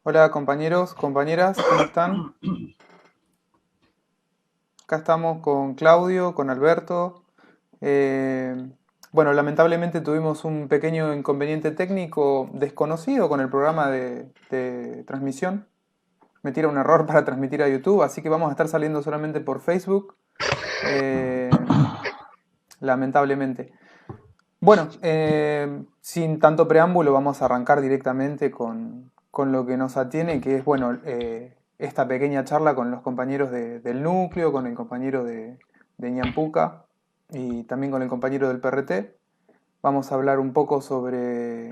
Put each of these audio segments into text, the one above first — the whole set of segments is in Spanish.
Hola compañeros, compañeras, ¿cómo están? Acá estamos con Claudio, con Alberto. Eh, bueno, lamentablemente tuvimos un pequeño inconveniente técnico desconocido con el programa de transmisión. Me tira un error para transmitir a YouTube, así que vamos a estar saliendo solamente por Facebook, eh, lamentablemente. Bueno, sin tanto preámbulo, vamos a arrancar directamente con lo que nos atiene, que es, bueno, esta pequeña charla con los compañeros del núcleo, con el compañero de Ñampuca y también con el compañero del PRT. Vamos a hablar un poco sobre,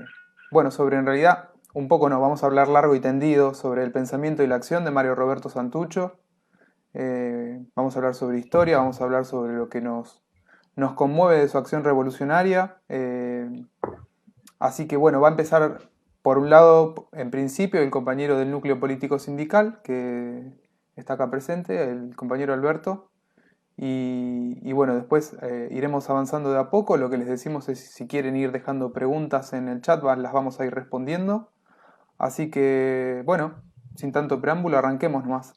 bueno, sobre en realidad, un poco no, vamos a hablar largo y tendido sobre el pensamiento y la acción de Mario Roberto Santucho. Vamos a hablar sobre historia, vamos a hablar sobre lo que nos conmueve de su acción revolucionaria. Así que bueno, va a empezar por un lado, en principio, el compañero del núcleo político sindical, que está acá presente, el compañero Alberto. Y bueno, después iremos avanzando de a poco. Lo que les decimos es si quieren ir dejando preguntas en el chat, las vamos a ir respondiendo. Así que bueno, sin tanto preámbulo, arranquemos nomás.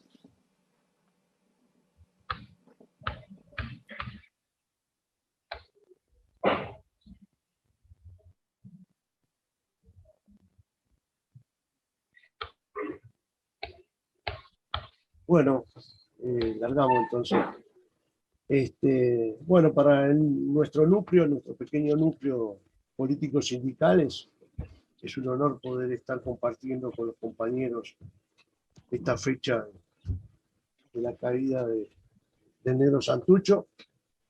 Bueno, largamos entonces. Bueno, para nuestro núcleo, nuestro pequeño núcleo político sindicales, es un honor poder estar compartiendo con los compañeros esta fecha de la caída del negro Santucho,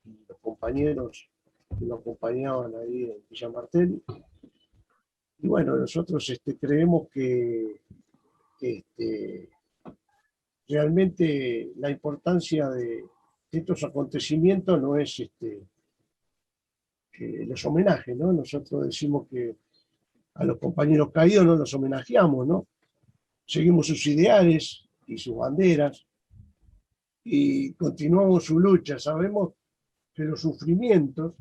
los compañeros que lo acompañaban ahí en Villa Martelli. Y bueno, nosotros creemos que este, realmente la importancia de estos acontecimientos no es los homenajes, ¿no? Nosotros decimos que a los compañeros caídos no los homenajeamos, ¿no? Seguimos sus ideales y sus banderas y continuamos su lucha. Sabemos que los sufrimientos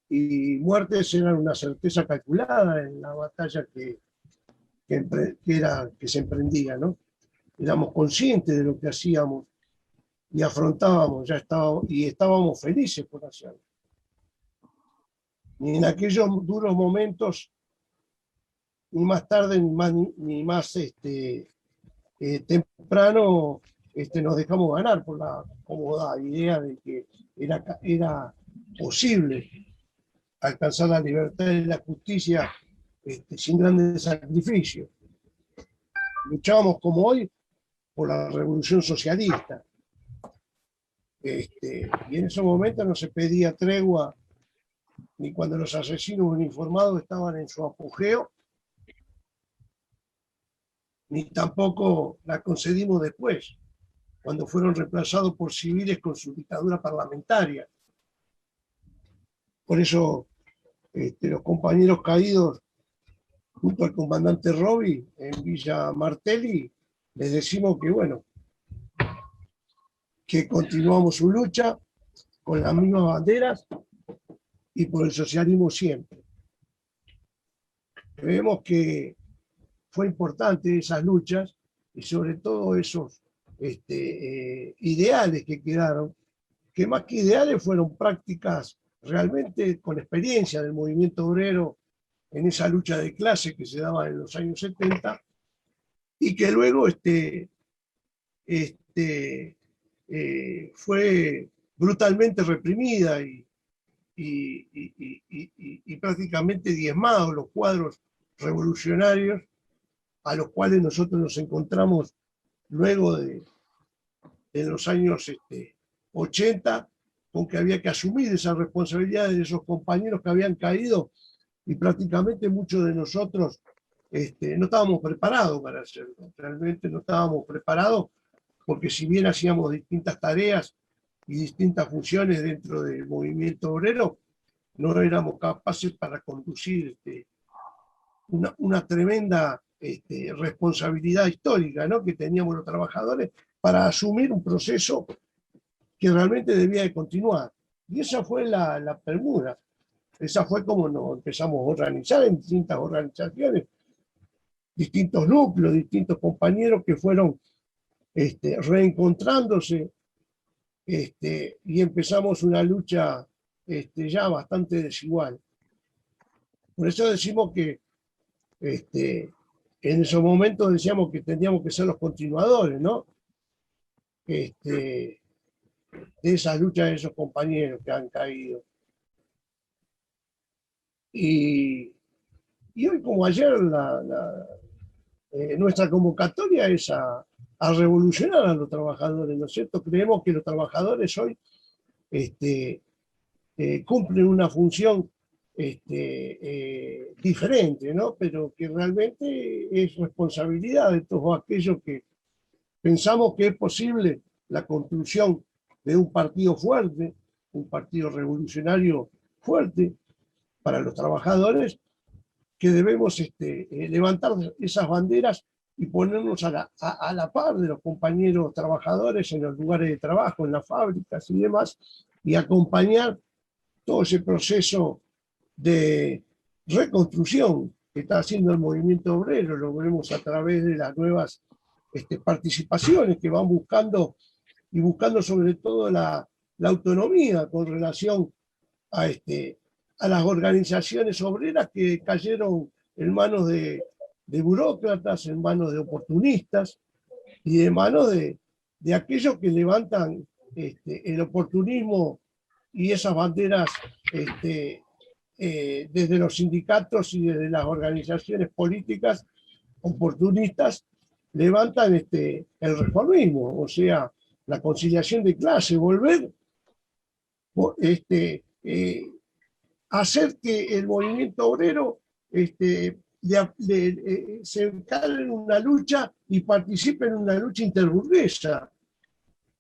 y muertes eran una certeza calculada en la batalla que se emprendía, ¿no? Éramos conscientes de lo que hacíamos y afrontábamos, y estábamos felices por hacerlo. Ni en aquellos duros momentos, ni más tarde, ni más temprano, nos dejamos ganar por la cómoda idea de que era posible alcanzar la libertad y la justicia sin grandes sacrificios. Luchábamos como hoy por la revolución socialista. Y en esos momentos no se pedía tregua ni cuando los asesinos uniformados estaban en su apogeo, ni tampoco la concedimos después, cuando fueron reemplazados por civiles con su dictadura parlamentaria. Por eso los compañeros caídos junto al comandante Robi en Villa Martelli, les decimos que bueno, que continuamos su lucha con las mismas banderas y por el socialismo siempre. Creemos que fue importante esas luchas y sobre todo esos ideales que quedaron, que más que ideales fueron prácticas realmente con experiencia del movimiento obrero en esa lucha de clase que se daba en los años 70 y que luego este, fue brutalmente reprimida y prácticamente diezmados los cuadros revolucionarios a los cuales nosotros nos encontramos luego de los años 80, con que había que asumir esa responsabilidad de esos compañeros que habían caído y prácticamente muchos de nosotros no estábamos preparados para hacerlo. Realmente no estábamos preparados porque si bien hacíamos distintas tareas y distintas funciones dentro del movimiento obrero, no éramos capaces para conducir una tremenda responsabilidad histórica, ¿no?, que teníamos los trabajadores para asumir un proceso que realmente debía de continuar. Y esa fue la premura. Esa fue como nos empezamos a organizar en distintas organizaciones distintos núcleos, distintos compañeros que fueron reencontrándose, y empezamos una lucha ya bastante desigual. Por eso decimos que en esos momentos decíamos que tendríamos que ser los continuadores, ¿no? De esas luchas de esos compañeros que han caído. Y, y hoy como ayer nuestra convocatoria es a revolucionar a los trabajadores, ¿no es cierto? Creemos que los trabajadores hoy cumplen una función diferente, ¿no? Pero que realmente es responsabilidad de todos aquellos que pensamos que es posible la construcción de un partido fuerte, un partido revolucionario fuerte para los trabajadores, que debemos levantar esas banderas y ponernos a la par de los compañeros trabajadores en los lugares de trabajo, en las fábricas y demás, y acompañar todo ese proceso de reconstrucción que está haciendo el movimiento obrero. Lo vemos a través de las nuevas participaciones que van buscando, y buscando sobre todo la autonomía con relación a, a las organizaciones obreras que cayeron en manos de burócratas, en manos de oportunistas y de manos de aquellos que levantan el oportunismo y esas banderas desde los sindicatos y desde las organizaciones políticas oportunistas, levantan el reformismo, o sea, la conciliación de clase, volver hacer que el movimiento obrero se encargue en una lucha y participe en una lucha interburguesa,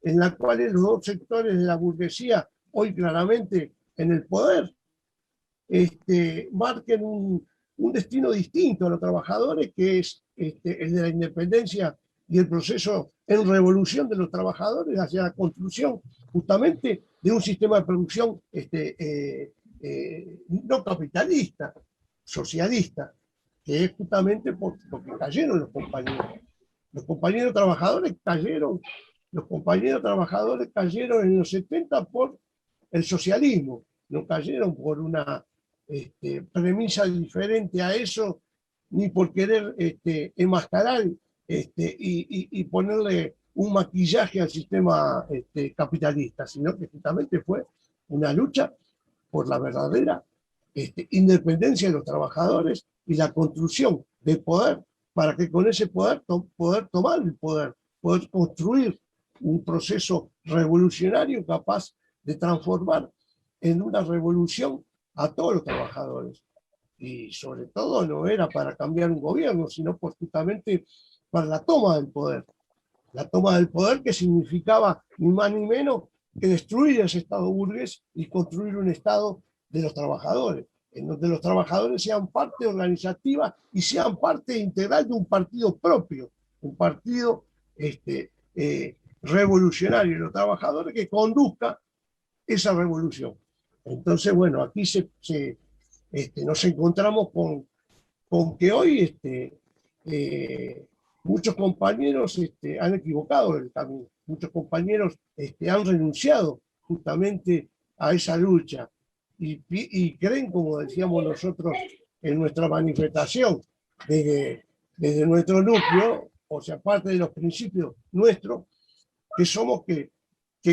en la cual los dos sectores de la burguesía, hoy claramente en el poder, marquen un destino distinto a los trabajadores, que es el de la independencia y el proceso en revolución de los trabajadores hacia la construcción justamente de un sistema de producción no capitalista, socialista, que es justamente porque cayeron los compañeros. Los compañeros trabajadores cayeron, los compañeros trabajadores cayeron en los 70 por el socialismo, no cayeron por una premisa diferente a eso, ni por querer enmascarar y ponerle un maquillaje al sistema capitalista, sino que justamente fue una lucha por la verdadera independencia de los trabajadores y la construcción de poder para que con ese poder tomar el poder construir un proceso revolucionario capaz de transformar en una revolución a todos los trabajadores. Y sobre todo no era para cambiar un gobierno, sino justamente para la toma del poder. La toma del poder que significaba ni más ni menos que destruir ese Estado burgués y construir un Estado de los trabajadores, en donde los trabajadores sean parte organizativa y sean parte integral de un partido propio, un partido revolucionario de los trabajadores que conduzca esa revolución. Entonces, bueno, aquí nos encontramos con que hoy muchos compañeros han equivocado el camino, muchos compañeros han renunciado justamente a esa lucha y creen, como decíamos nosotros en nuestra manifestación, desde nuestro núcleo, o sea, parte de los principios nuestros, que somos que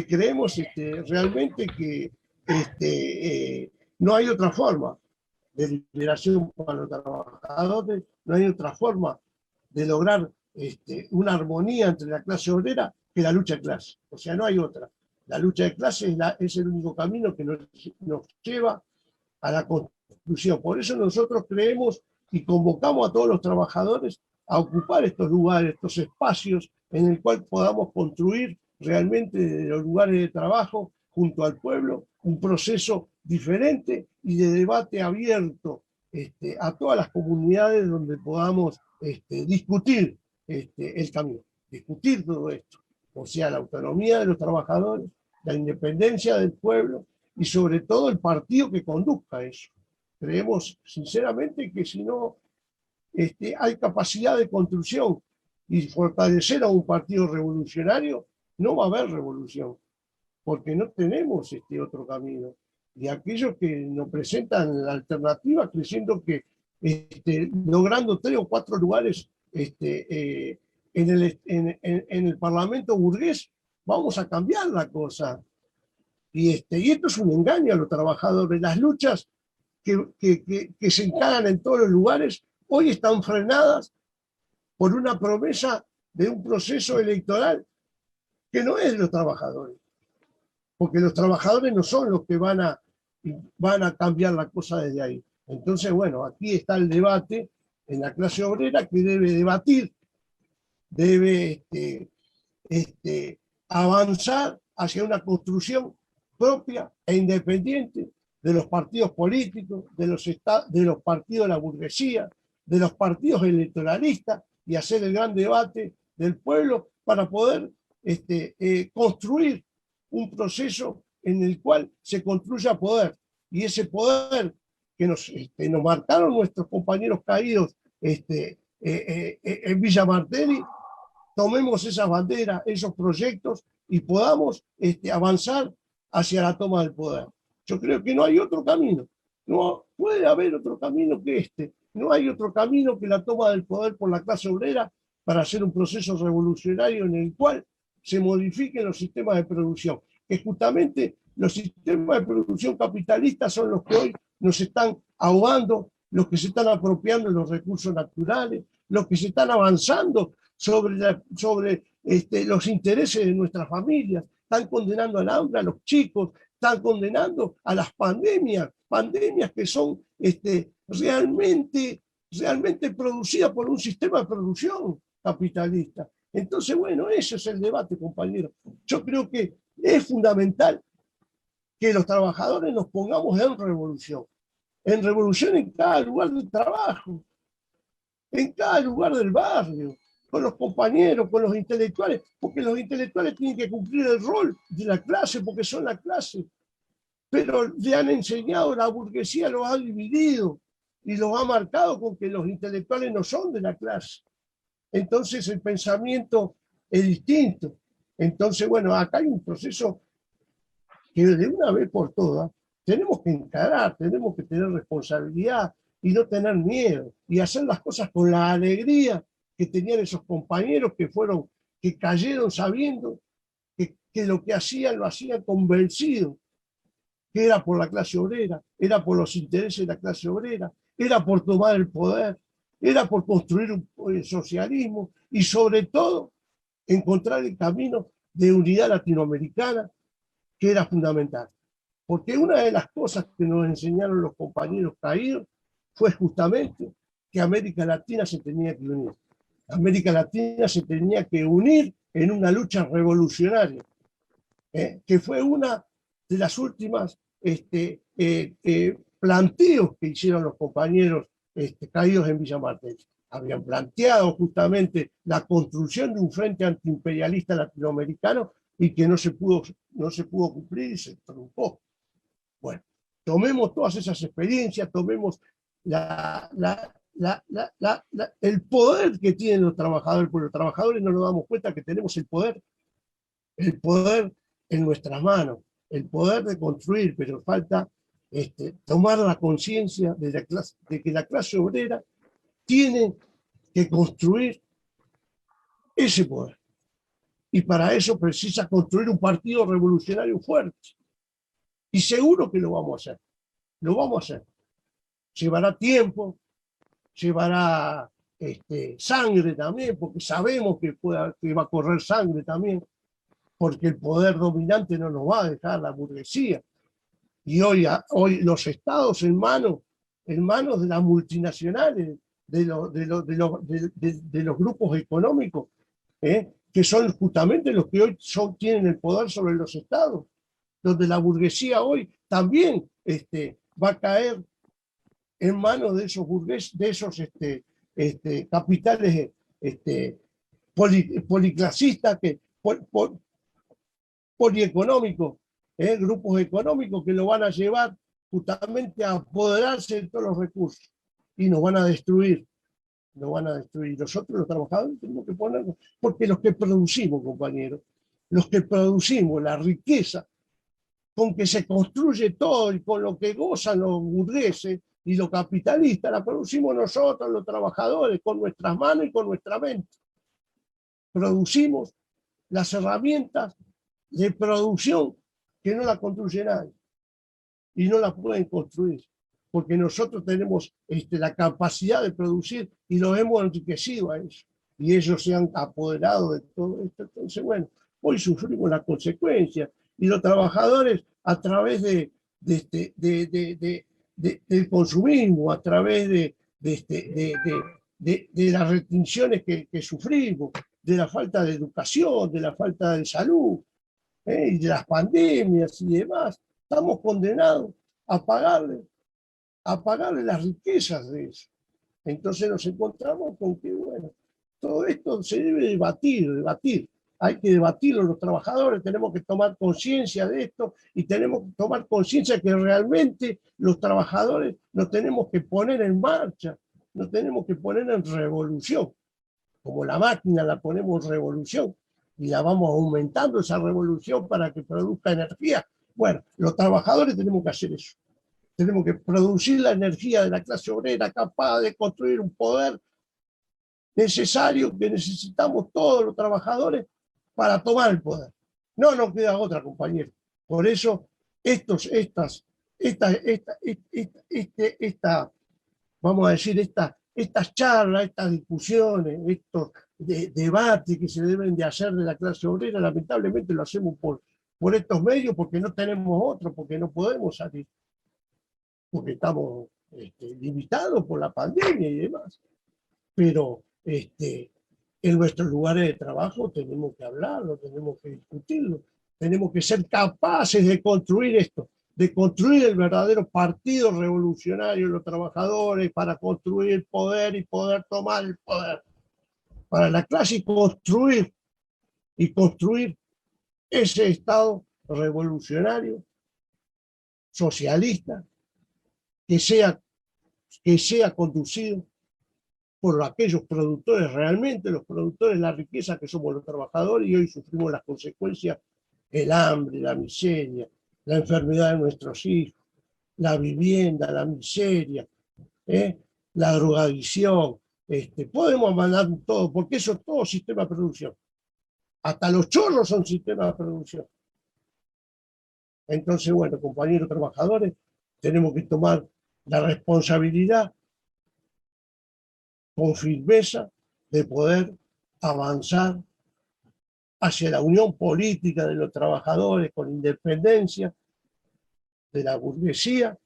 creemos realmente que no hay otra forma de liberación para los trabajadores, no hay otra forma de lograr una armonía entre la clase obrera que la lucha de clase. O sea, no hay otra. La lucha de clase es el único camino que nos lleva a la construcción. Por eso nosotros creemos y convocamos a todos los trabajadores a ocupar estos lugares, estos espacios en el cual podamos construir realmente desde los lugares de trabajo junto al pueblo un proceso diferente y de debate abierto a todas las comunidades donde podamos discutir el camino, discutir todo esto, o sea, la autonomía de los trabajadores, la independencia del pueblo y sobre todo el partido que conduzca eso. Creemos sinceramente que si no hay capacidad de construcción, y fortalecer a un partido revolucionario, no va a haber revolución, porque no tenemos otro camino. Y aquellos que nos presentan la alternativa creyendo que logrando 3 o 4 lugares en el Parlamento burgués, vamos a cambiar la cosa. Y esto es un engaño a los trabajadores. Las luchas que se encaran en todos los lugares hoy están frenadas por una promesa de un proceso electoral que no es de los trabajadores, porque los trabajadores no son los que van a cambiar la cosa desde ahí. Entonces, bueno, aquí está el debate en la clase obrera, que debe debatir, debe avanzar hacia una construcción propia e independiente de los partidos políticos, de los partidos de la burguesía, de los partidos electoralistas, y hacer el gran debate del pueblo para poder construir un proceso en el cual se construya poder. Y ese poder que nos marcaron nuestros compañeros caídos en Villa Martelli, tomemos esas banderas, esos proyectos, y podamos avanzar hacia la toma del poder. Yo creo que no hay otro camino. No puede haber otro camino que este. No hay otro camino que la toma del poder por la clase obrera para hacer un proceso revolucionario en el cual se modifiquen los sistemas de producción. Que justamente los sistemas de producción capitalistas son los que hoy nos están ahogando, los que se están apropiando de los recursos naturales, los que se están avanzando sobre los intereses de nuestras familias, están condenando al hambre a los chicos, están condenando a las pandemias que son realmente producidas por un sistema de producción capitalista. Entonces, bueno, ese es el debate, compañero. Yo creo que es fundamental que los trabajadores nos pongamos en revolución en cada lugar de trabajo, en cada lugar del barrio, con los compañeros, con los intelectuales, porque los intelectuales tienen que cumplir el rol de la clase, porque son la clase. Pero le han enseñado, la burguesía los ha dividido y los ha marcado con que los intelectuales no son de la clase. Entonces el pensamiento es distinto. Entonces, bueno, acá hay un proceso que de una vez por todas tenemos que encarar, tenemos que tener responsabilidad y no tener miedo, y hacer las cosas con la alegría que tenían esos compañeros que cayeron sabiendo que lo que hacían lo hacían convencidos, que era por la clase obrera, era por los intereses de la clase obrera, era por tomar el poder, era por construir un socialismo, y sobre todo encontrar el camino de unidad latinoamericana, que era fundamental. Porque una de las cosas que nos enseñaron los compañeros caídos fue justamente que América Latina se tenía que unir. América Latina se tenía que unir en una lucha revolucionaria, que fue una de las últimas planteos que hicieron los compañeros caídos en Villa Martelli. Habían planteado justamente la construcción de un frente antiimperialista latinoamericano, y que no se pudo cumplir y se truncó. Bueno, tomemos todas esas experiencias, tomemos el poder que tienen los trabajadores, porque los trabajadores no nos damos cuenta que tenemos el poder en nuestras manos, el poder de construir, pero falta tomar la conciencia de que la clase obrera tiene que construir ese poder. Y para eso precisa construir un partido revolucionario fuerte. Y seguro que lo vamos a hacer. Lo vamos a hacer. Llevará tiempo, llevará sangre también, porque sabemos que va a correr sangre también, porque el poder dominante no nos va a dejar, la burguesía. Y hoy los estados en manos de las multinacionales, de los grupos económicos, que son justamente los que hoy tienen el poder sobre los estados, donde la burguesía hoy también va a caer en manos de esos burgueses, de esos capitales policlasistas, polieconómicos, grupos económicos que lo van a llevar justamente a apoderarse de todos los recursos y nos van a destruir. lo van a destruir. Nosotros, los trabajadores, tenemos que ponernos, porque los que producimos, compañeros, los que producimos la riqueza con que se construye todo y con lo que gozan los burgueses y los capitalistas, la producimos nosotros, los trabajadores, con nuestras manos y con nuestra mente. Producimos las herramientas de producción que no la construye nadie y no la pueden construir, porque nosotros tenemos la capacidad de producir y los hemos enriquecido a ellos, y ellos se han apoderado de todo esto. Entonces, bueno, hoy sufrimos las consecuencias, y los trabajadores a través del consumismo, a través de las restricciones que sufrimos, de la falta de educación, de la falta de salud, y de las pandemias y demás, estamos condenados a pagarle las riquezas de eso. Entonces nos encontramos con que, bueno, todo esto se debe debatir. Hay que debatirlo los trabajadores, tenemos que tomar conciencia de esto y tenemos que tomar conciencia que realmente los trabajadores nos tenemos que poner en marcha, nos tenemos que poner en revolución. Como la máquina la ponemos en revolución y la vamos aumentando esa revolución para que produzca energía. Bueno, los trabajadores tenemos que hacer eso. Tenemos que producir la energía de la clase obrera capaz de construir un poder necesario que necesitamos todos los trabajadores para tomar el poder. No nos queda otra, compañero. Por eso, vamos a decir, estas charlas, estas discusiones, estos debates que se deben de hacer de la clase obrera, lamentablemente lo hacemos por estos medios porque no tenemos otros, porque no podemos salir, porque estamos limitados por la pandemia y demás. Pero en nuestros lugares de trabajo tenemos que hablarlo, tenemos que discutirlo, tenemos que ser capaces de construir esto, de construir el verdadero partido revolucionario de los trabajadores para construir el poder y poder tomar el poder para la clase y construir ese Estado revolucionario, socialista, que sea conducido por aquellos productores, realmente los productores de la riqueza que somos los trabajadores, y hoy sufrimos las consecuencias, el hambre, la miseria, la enfermedad de nuestros hijos, la vivienda, la miseria, la drogadicción. Podemos mandar todo, porque eso es todo sistema de producción. Hasta los chorros son sistemas de producción. Entonces, bueno, compañeros trabajadores, tenemos que tomar la responsabilidad con firmeza de poder avanzar hacia la unión política de los trabajadores con independencia de la burguesía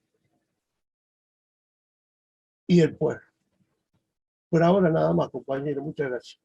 y el pueblo. Por ahora nada más, compañero. Muchas gracias.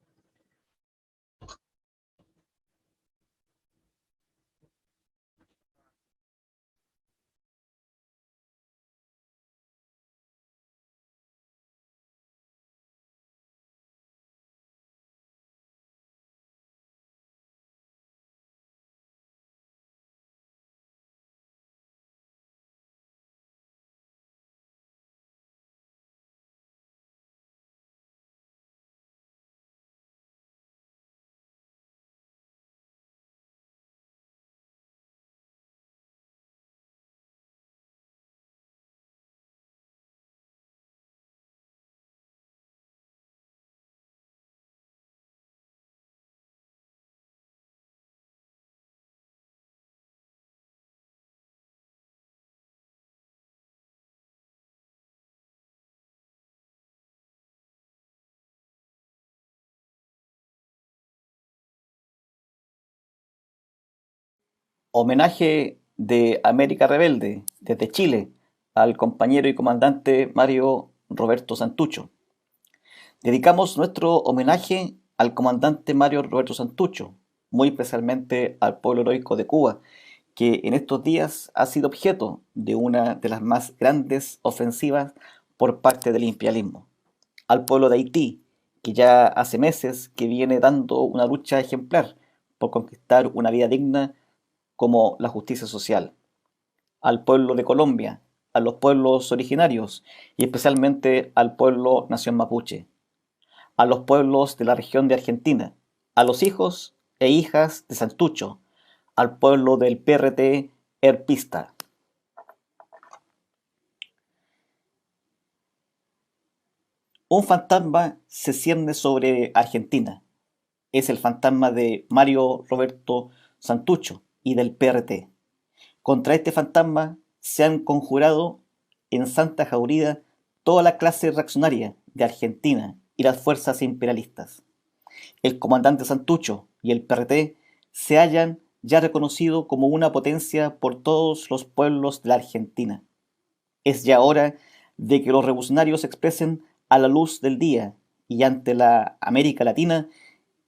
Homenaje de América Rebelde desde Chile al compañero y comandante Mario Roberto Santucho. Dedicamos nuestro homenaje al comandante Mario Roberto Santucho, muy especialmente al pueblo heroico de Cuba, que en estos días ha sido objeto de una de las más grandes ofensivas por parte del imperialismo. Al pueblo de Haití, que ya hace meses que viene dando una lucha ejemplar por conquistar una vida digna como la justicia social, al pueblo de Colombia, a los pueblos originarios y especialmente al pueblo nación mapuche. a los pueblos de la región de Argentina, a los hijos e hijas de Santucho, al pueblo del PRT herpista. Un fantasma se cierne sobre Argentina. Es el fantasma de Mario Roberto Santucho y del PRT. Contra este fantasma se han conjurado en Santa Jaurida toda la clase reaccionaria de Argentina y las fuerzas imperialistas. El comandante Santucho y el PRT se hallan ya reconocidos como una potencia por todos los pueblos de la Argentina. Es ya hora de que los revolucionarios expresen a la luz del día y ante la América Latina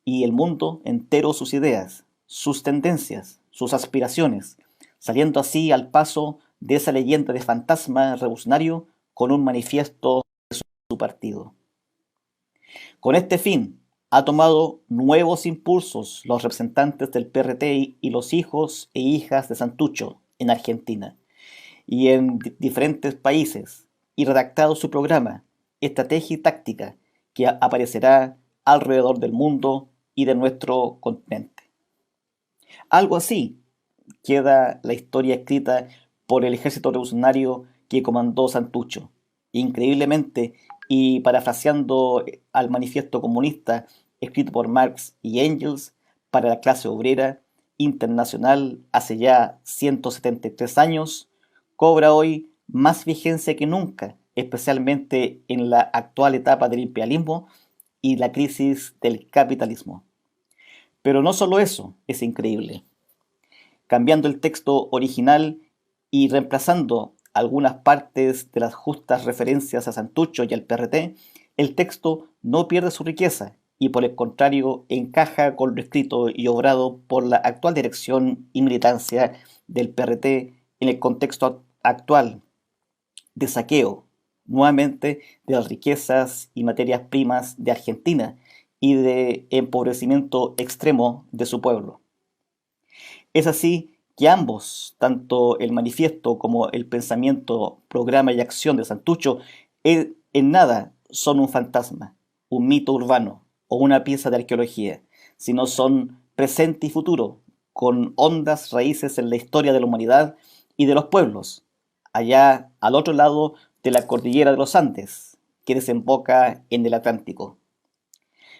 y el mundo entero sus ideas, sus tendencias, sus aspiraciones, saliendo así al paso de esa leyenda de fantasma revolucionario con un manifiesto de su partido. Con este fin, ha tomado nuevos impulsos los representantes del PRT y los hijos e hijas de Santucho en Argentina y en diferentes países y redactado su programa, estrategia y táctica que aparecerá alrededor del mundo y de nuestro continente. Algo así queda la historia escrita por el ejército revolucionario que comandó Santucho. Increíblemente, y parafraseando al manifiesto comunista escrito por Marx y Engels para la clase obrera internacional hace ya 173 años, cobra hoy más vigencia que nunca, especialmente en la actual etapa del imperialismo y la crisis del capitalismo. Pero no solo eso es increíble. Cambiando el texto original y reemplazando algunas partes de las justas referencias a Santucho y al PRT, el texto no pierde su riqueza y por el contrario encaja con lo escrito y obrado por la actual dirección y militancia del PRT en el contexto actual de saqueo, nuevamente, de las riquezas y materias primas de Argentina y de empobrecimiento extremo de su pueblo. Es así que ambos, tanto el manifiesto como el pensamiento, programa y acción de Santucho, en nada son un fantasma, un mito urbano o una pieza de arqueología, sino son presente y futuro, con hondas raíces en la historia de la humanidad y de los pueblos, allá al otro lado de la cordillera de los Andes, que desemboca en el Atlántico.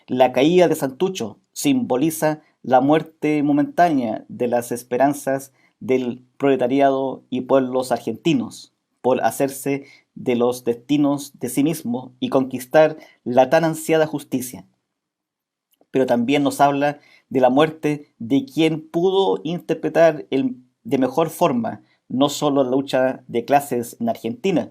La caída de Santucho simboliza la muerte momentánea de las esperanzas del proletariado y pueblos argentinos por hacerse de los destinos de sí mismo y conquistar la tan ansiada justicia. Pero también nos habla de la muerte de quien pudo interpretar de mejor forma no solo la lucha de clases en Argentina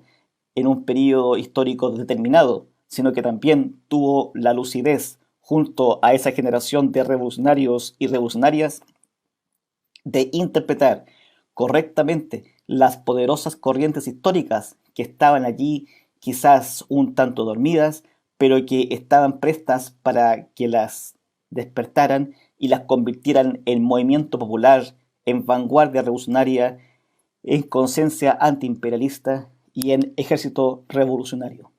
en un periodo histórico determinado, sino que también tuvo la lucidez junto a esa generación de revolucionarios y revolucionarias de interpretar correctamente las poderosas corrientes históricas que estaban allí quizás un tanto dormidas, pero que estaban prestas para que las despertaran y las convirtieran en movimiento popular, en vanguardia revolucionaria, en conciencia antiimperialista y en ejército revolucionario.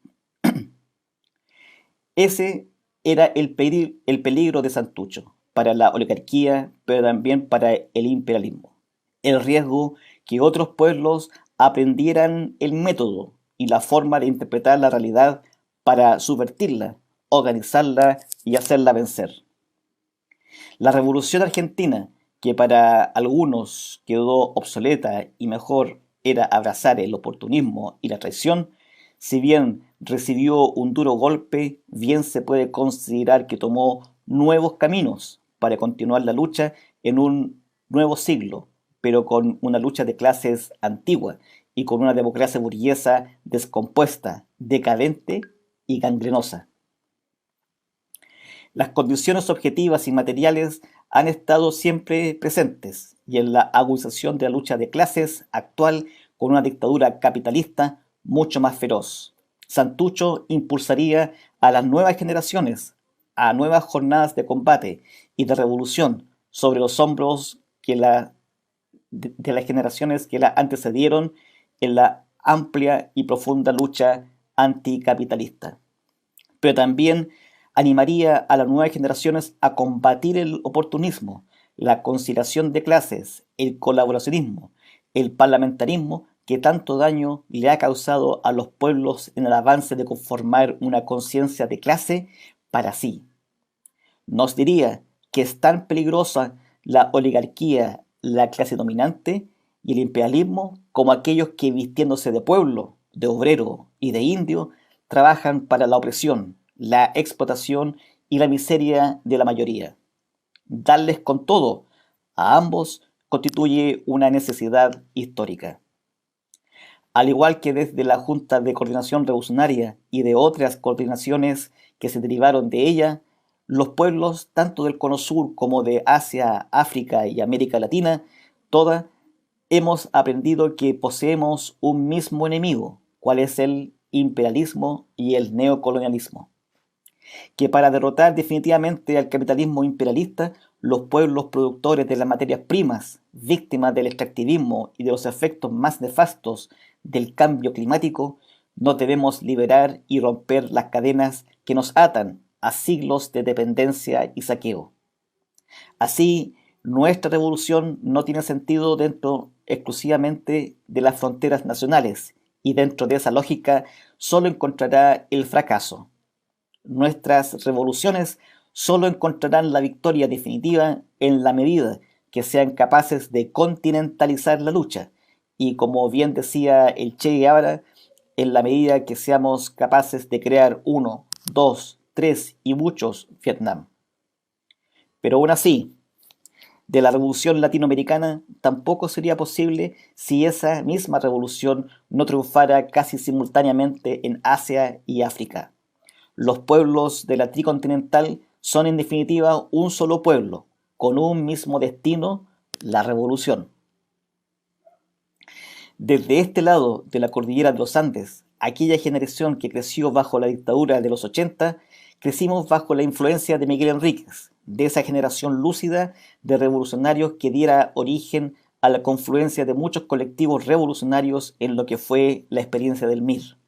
Ese era el peligro de Santucho para la oligarquía, pero también para el imperialismo. El riesgo que otros pueblos aprendieran el método y la forma de interpretar la realidad para subvertirla, organizarla y hacerla vencer. La Revolución Argentina, que para algunos quedó obsoleta y mejor era abrazar el oportunismo y la traición, si bien recibió un duro golpe, bien se puede considerar que tomó nuevos caminos para continuar la lucha en un nuevo siglo, pero con una lucha de clases antigua y con una democracia burguesa descompuesta, decadente y gangrenosa. Las condiciones objetivas y materiales han estado siempre presentes y en la agudización de la lucha de clases actual con una dictadura capitalista mucho más feroz. Santucho impulsaría a las nuevas generaciones a nuevas jornadas de combate y de revolución sobre los hombros de las generaciones que la antecedieron en la amplia y profunda lucha anticapitalista. Pero también animaría a las nuevas generaciones a combatir el oportunismo, la conciliación de clases, el colaboracionismo, el parlamentarismo que tanto daño le ha causado a los pueblos en el avance de conformar una conciencia de clase para sí. Nos diría que es tan peligrosa la oligarquía, la clase dominante y el imperialismo como aquellos que vistiéndose de pueblo, de obrero y de indio, trabajan para la opresión, la explotación y la miseria de la mayoría. Darles con todo a ambos constituye una necesidad histórica. Al igual que desde la Junta de Coordinación Revolucionaria y de otras coordinaciones que se derivaron de ella, los pueblos tanto del Cono Sur como de Asia, África y América Latina, toda, hemos aprendido que poseemos un mismo enemigo, cual es el imperialismo y el neocolonialismo. Que para derrotar definitivamente al capitalismo imperialista, los pueblos productores de las materias primas, víctimas del extractivismo y de los efectos más nefastos del cambio climático, nos debemos liberar y romper las cadenas que nos atan a siglos de dependencia y saqueo. Así, nuestra revolución no tiene sentido dentro exclusivamente de las fronteras nacionales, y dentro de esa lógica solo encontrará el fracaso. Nuestras revoluciones solo encontrarán la victoria definitiva en la medida que sean capaces de continentalizar la lucha y, como bien decía el Che Guevara, en la medida que seamos capaces de crear uno, dos, tres y muchos Vietnam. Pero aún así, de la revolución latinoamericana tampoco sería posible si esa misma revolución no triunfara casi simultáneamente en Asia y África. Los pueblos de la tricontinental son en definitiva un solo pueblo, con un mismo destino, la revolución. Desde este lado de la cordillera de los Andes, aquella generación que creció bajo la dictadura de los 80, crecimos bajo la influencia de Miguel Enríquez, de esa generación lúcida de revolucionarios que diera origen a la confluencia de muchos colectivos revolucionarios en lo que fue la experiencia del MIR.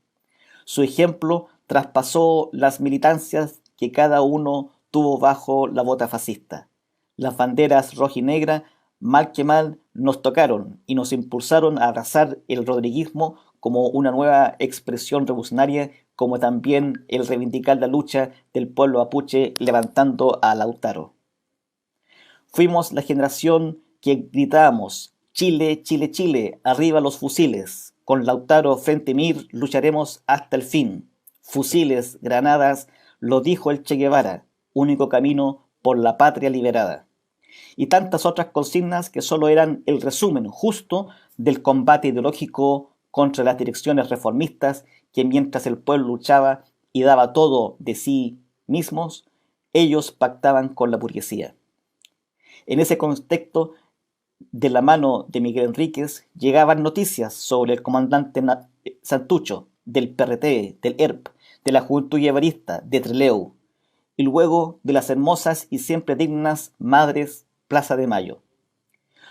Su ejemplo traspasó las militancias que cada uno tuvo bajo la bota fascista. Las banderas roja y negra, mal que mal, nos tocaron y nos impulsaron a abrazar el rodriguismo como una nueva expresión revolucionaria, como también el reivindicar la lucha del pueblo mapuche levantando a Lautaro. Fuimos la generación que gritábamos: Chile, Chile, Chile, arriba los fusiles. Con Lautaro frente MIR lucharemos hasta el fin. Fusiles, granadas, lo dijo el Che Guevara, único camino por la patria liberada. Y tantas otras consignas que solo eran el resumen justo del combate ideológico contra las direcciones reformistas que, mientras el pueblo luchaba y daba todo de sí mismos, ellos pactaban con la burguesía. En ese contexto, de la mano de Miguel Enríquez, llegaban noticias sobre el comandante Santucho, del PRT, del ERP, de la Juventud Guevarista, de Trelew, y luego de las hermosas y siempre dignas Madres Plaza de Mayo.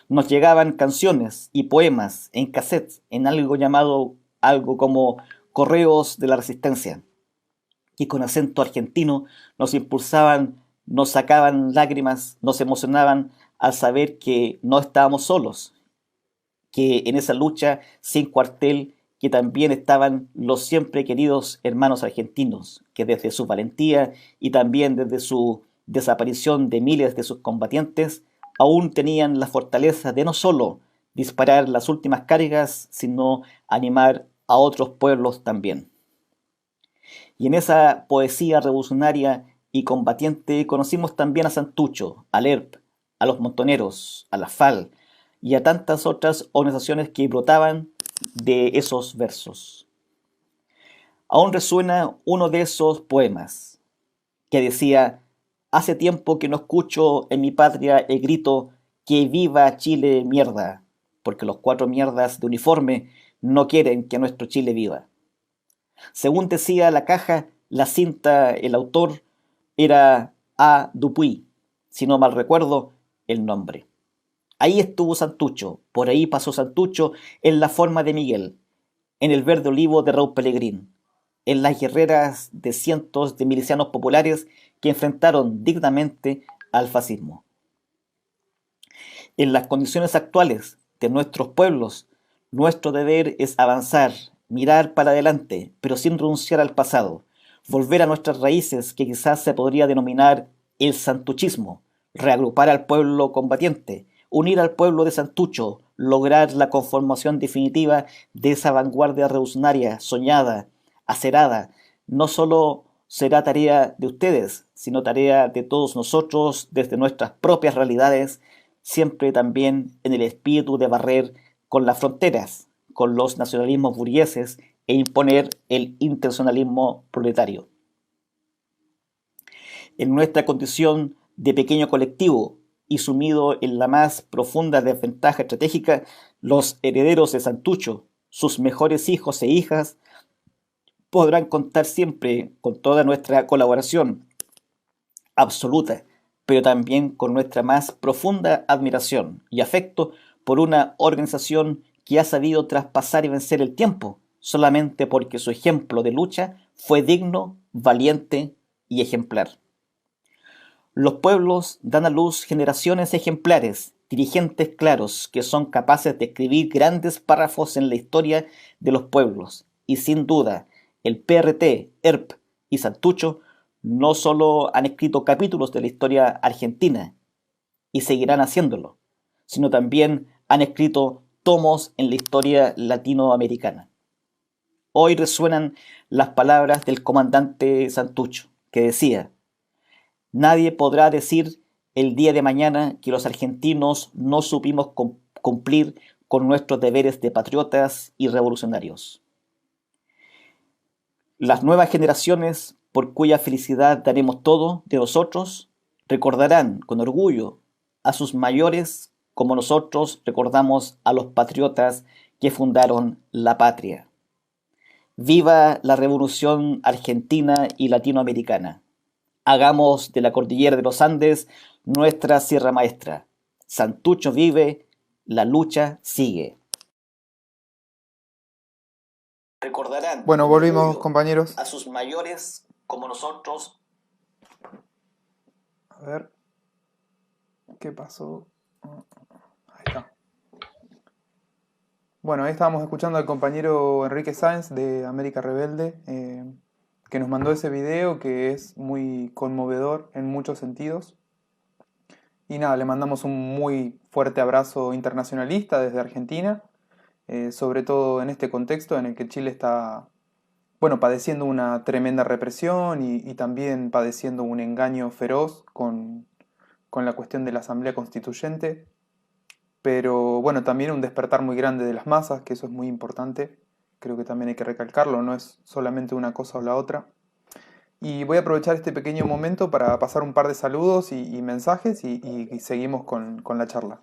Nos llegaban canciones y poemas en cassettes, en algo llamado algo como Correos de la Resistencia, que con acento argentino nos impulsaban, nos sacaban lágrimas, nos emocionaban al saber que no estábamos solos, que en esa lucha sin cuartel, que también estaban los siempre queridos hermanos argentinos, que desde su valentía y también desde su desaparición de miles de sus combatientes, aún tenían la fortaleza de no solo disparar las últimas cargas, sino animar a otros pueblos también. Y en esa poesía revolucionaria y combatiente conocimos también a Santucho, al ERP, a los montoneros, a la FAL y a tantas otras organizaciones que brotaban de esos versos. Aún resuena uno de esos poemas que decía: hace tiempo que no escucho en mi patria el grito que viva Chile mierda, porque los 4 mierdas de uniforme no quieren que nuestro Chile viva. Según decía la caja, la cinta, el autor era A. Dupuy, si no mal recuerdo el nombre. Ahí estuvo Santucho, por ahí pasó Santucho en la forma de Miguel, en el verde olivo de Raúl Pellegrín. en las guerreras de cientos de milicianos populares que enfrentaron dignamente al fascismo. En las condiciones actuales de nuestros pueblos, nuestro deber es avanzar, mirar para adelante, pero sin renunciar al pasado, volver a nuestras raíces que quizás se podría denominar el santuchismo, reagrupar al pueblo combatiente, unir al pueblo de Santucho, lograr la conformación definitiva de esa vanguardia revolucionaria soñada, acerada. No solo será tarea de ustedes, sino tarea de todos nosotros desde nuestras propias realidades, siempre también en el espíritu de barrer con las fronteras, con los nacionalismos burgueses e imponer el internacionalismo proletario. En nuestra condición de pequeño colectivo y sumido en la más profunda desventaja estratégica, los herederos de Santucho, sus mejores hijos e hijas, podrán contar siempre con toda nuestra colaboración absoluta, pero también con nuestra más profunda admiración y afecto por una organización que ha sabido traspasar y vencer el tiempo, solamente porque su ejemplo de lucha fue digno, valiente y ejemplar. Los pueblos dan a luz generaciones ejemplares, dirigentes claros que son capaces de escribir grandes párrafos en la historia de los pueblos. Y sin duda, el PRT, ERP y Santucho no solo han escrito capítulos de la historia argentina y seguirán haciéndolo, sino también han escrito tomos en la historia latinoamericana. Hoy resuenan las palabras del comandante Santucho, que decía: nadie podrá decir el día de mañana que los argentinos no supimos cumplir con nuestros deberes de patriotas y revolucionarios. Las nuevas generaciones, por cuya felicidad daremos todo de nosotros, recordarán con orgullo a sus mayores como nosotros recordamos a los patriotas que fundaron la patria. Viva la revolución argentina y latinoamericana. Hagamos de la cordillera de los Andes nuestra sierra maestra. Santucho vive, la lucha sigue. Recordarán Bueno, con volvimos, orgullo compañeros. a sus mayores como nosotros. A ver, ¿qué pasó? Ahí está. Bueno, ahí estábamos escuchando al compañero Enrique Sáenz de América Rebelde, que nos mandó ese video que es muy conmovedor en muchos sentidos. Y nada, le mandamos un muy fuerte abrazo internacionalista desde Argentina, sobre todo en este contexto en el que Chile está, bueno, padeciendo una tremenda represión y también padeciendo un engaño feroz con la cuestión de la Asamblea Constituyente, pero bueno, también un despertar muy grande de las masas, que eso es muy importante, creo que también hay que recalcarlo, no es solamente una cosa o la otra. Y voy a aprovechar este pequeño momento para pasar un par de saludos y mensajes y seguimos con la charla.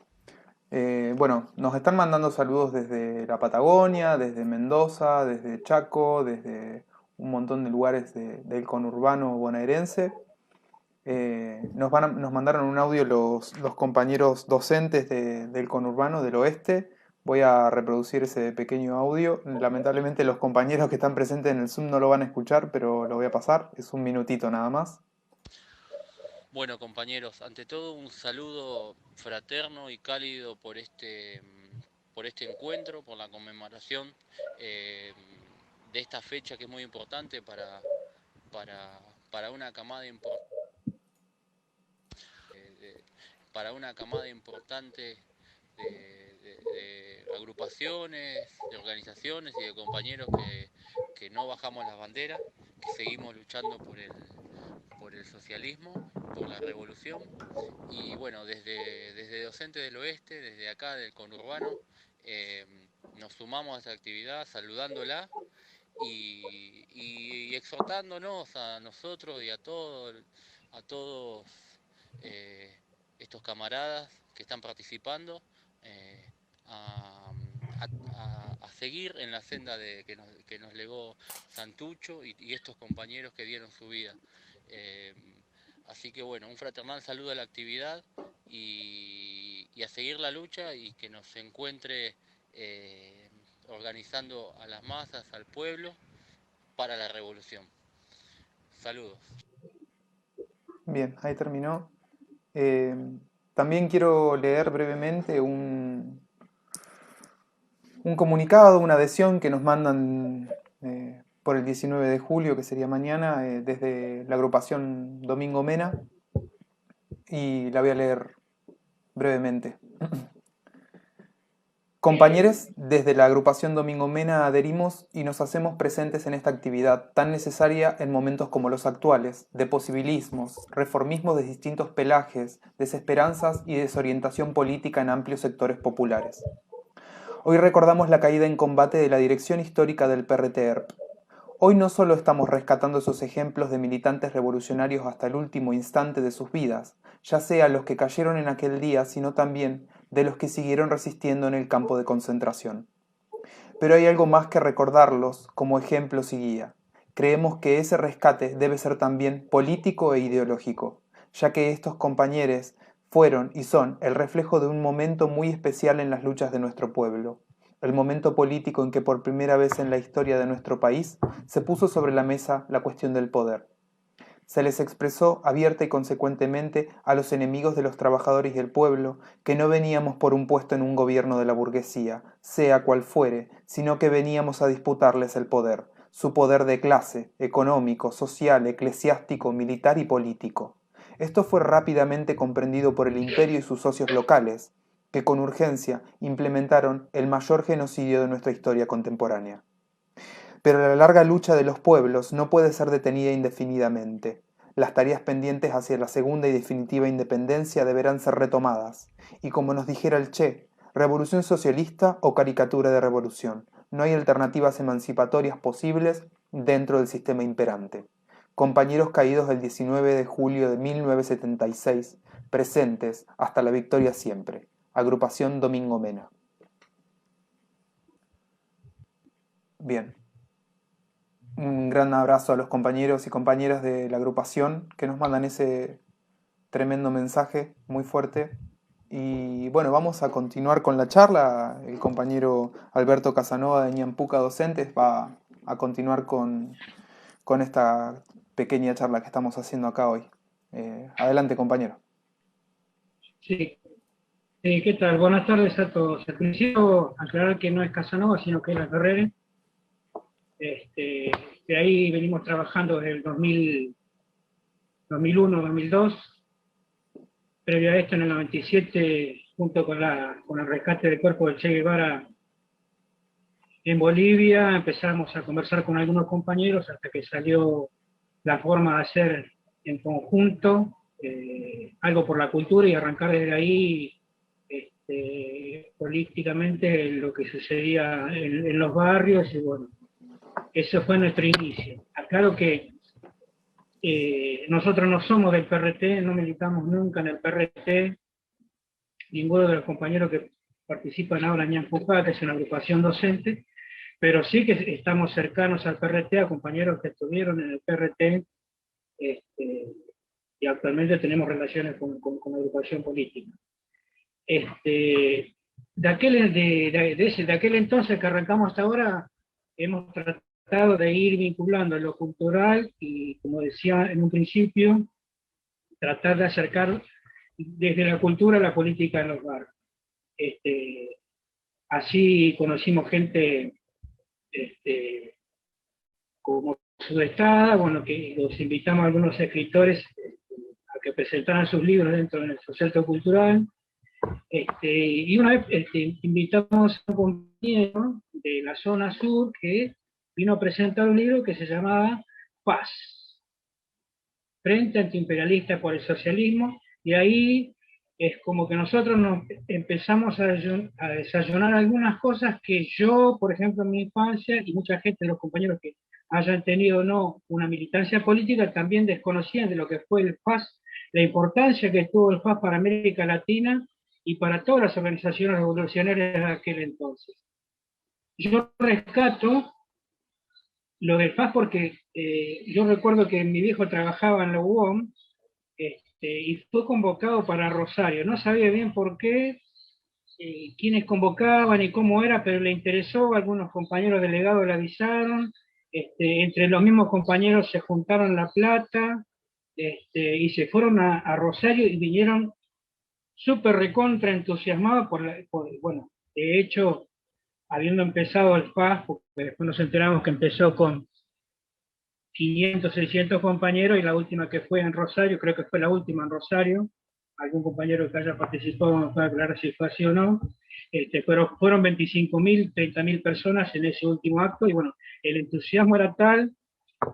Bueno, nos están mandando saludos desde la Patagonia, desde Mendoza, desde Chaco, desde un montón de lugares del conurbano bonaerense. Nos mandaron un audio los compañeros docentes del conurbano del oeste. Voy a reproducir ese pequeño audio. Lamentablemente los compañeros que están presentes en el Zoom no lo van a escuchar, pero lo voy a pasar. Es un minutito nada más. Bueno, compañeros, ante todo un saludo fraterno y cálido por este encuentro, por la conmemoración eh, de esta fecha que es muy importante para una camada para una camada importante de agrupaciones, de organizaciones y de compañeros que no bajamos las banderas, que seguimos luchando por el socialismo, por la revolución. Y bueno, desde Docentes del Oeste, desde acá del conurbano, eh, nos sumamos a esta actividad saludándola y exhortándonos a nosotros y a todos eh, estos camaradas que están participando eh, a, a seguir en la senda que nos legó Santucho y estos compañeros que dieron su vida. Eh, Así que bueno, un fraternal saludo a la actividad y a seguir la lucha y que nos encuentre organizando a las masas, al pueblo, para la revolución. Saludos. Bien, ahí terminó. Eh, También quiero leer brevemente un comunicado, una adhesión que nos mandan por el 19 de julio, que sería mañana, desde la agrupación Domingo Mena, y la voy a leer brevemente. Compañeros, desde la agrupación Domingo Mena adherimos y nos hacemos presentes en esta actividad tan necesaria en momentos como los actuales, de posibilismos, reformismos de distintos pelajes, desesperanzas y desorientación política en amplios sectores populares. Hoy recordamos la caída en combate de la dirección histórica del PRT-ERP. Hoy no solo estamos rescatando esos ejemplos de militantes revolucionarios hasta el último instante de sus vidas, ya sea los que cayeron en aquel día, sino también de los que siguieron resistiendo en el campo de concentración. Pero hay algo más que recordarlos como ejemplos y guía. Creemos que ese rescate debe ser también político e ideológico, ya que estos compañeros fueron y son el reflejo de un momento muy especial en las luchas de nuestro pueblo, el momento político en que por primera vez en la historia de nuestro país se puso sobre la mesa la cuestión del poder. Se les expresó abierta y consecuentemente a los enemigos de los trabajadores y el pueblo que no veníamos por un puesto en un gobierno de la burguesía, sea cual fuere, sino que veníamos a disputarles el poder, su poder de clase, económico, social, eclesiástico, militar y político. Esto fue rápidamente comprendido por el imperio y sus socios locales, que con urgencia implementaron el mayor genocidio de nuestra historia contemporánea. Pero la larga lucha de los pueblos no puede ser detenida indefinidamente. Las tareas pendientes hacia la segunda y definitiva independencia deberán ser retomadas. Y como nos dijera el Che, revolución socialista o caricatura de revolución. No hay alternativas emancipatorias posibles dentro del sistema imperante. Compañeros caídos el 19 de julio de 1976, presentes hasta la victoria siempre. Agrupación Domingo Mena. Bien. Un gran abrazo a los compañeros y compañeras de la agrupación que nos mandan ese tremendo mensaje muy fuerte. Y bueno, vamos a continuar con la charla. El compañero Alberto Casanova de Ñampuca Docentes va a continuar con esta pequeña charla que estamos haciendo acá hoy. Adelante, compañero. Sí, ¿qué tal? Buenas tardes a todos. Al principio, aclarar que no es Casanova, sino que es La Ferrere. De ahí venimos trabajando desde el 2001, 2002. Previo a esto, en el 97, junto con el rescate del cuerpo del Che Guevara en Bolivia, empezamos a conversar con algunos compañeros hasta que salió la forma de hacer en conjunto algo por la cultura y arrancar desde ahí políticamente lo que sucedía en los barrios. Y bueno, ese fue nuestro inicio. Aclaro que nosotros no somos del PRT, no militamos nunca en el PRT. Ninguno de los compañeros que participan ahora en Ñampucá, que es una agrupación docente, pero sí que estamos cercanos al PRT, a compañeros que estuvieron en el PRT, y actualmente tenemos relaciones con la agrupación política. De aquel entonces que arrancamos hasta ahora, hemos tratado de ir vinculando lo cultural y, como decía en un principio, tratar de acercar desde la cultura a la política en los barrios. Así conocimos gente como Sudestada, bueno, que los invitamos a algunos escritores a que presentaran sus libros dentro del Socialto Cultural. Y una vez invitamos a un compañero de la zona sur que vino a presentar un libro que se llamaba Paz, Frente Antiimperialista por el Socialismo, y ahí es como que nosotros nos empezamos a desayunar algunas cosas que yo, por ejemplo, en mi infancia, y mucha gente de los compañeros que hayan tenido no una militancia política, también desconocían de lo que fue el FAS, la importancia que tuvo el FAS para América Latina y para todas las organizaciones revolucionarias de aquel entonces. Yo rescato lo del FAS porque yo recuerdo que mi viejo trabajaba en la UOM y fue convocado para Rosario. No sabía bien por qué, quiénes convocaban y cómo era, pero le interesó, algunos compañeros delegados le avisaron, Entre los mismos compañeros se juntaron la plata, y se fueron a Rosario y vinieron súper recontra entusiasmados bueno, de hecho, habiendo empezado el FAS, porque después nos enteramos que empezó con 500, 600 compañeros, y la última que fue en Rosario, creo que fue la última en Rosario, algún compañero que haya participado me puede aclarar si fue así o no, pero fueron 25.000, 30.000 personas en ese último acto, y bueno, el entusiasmo era tal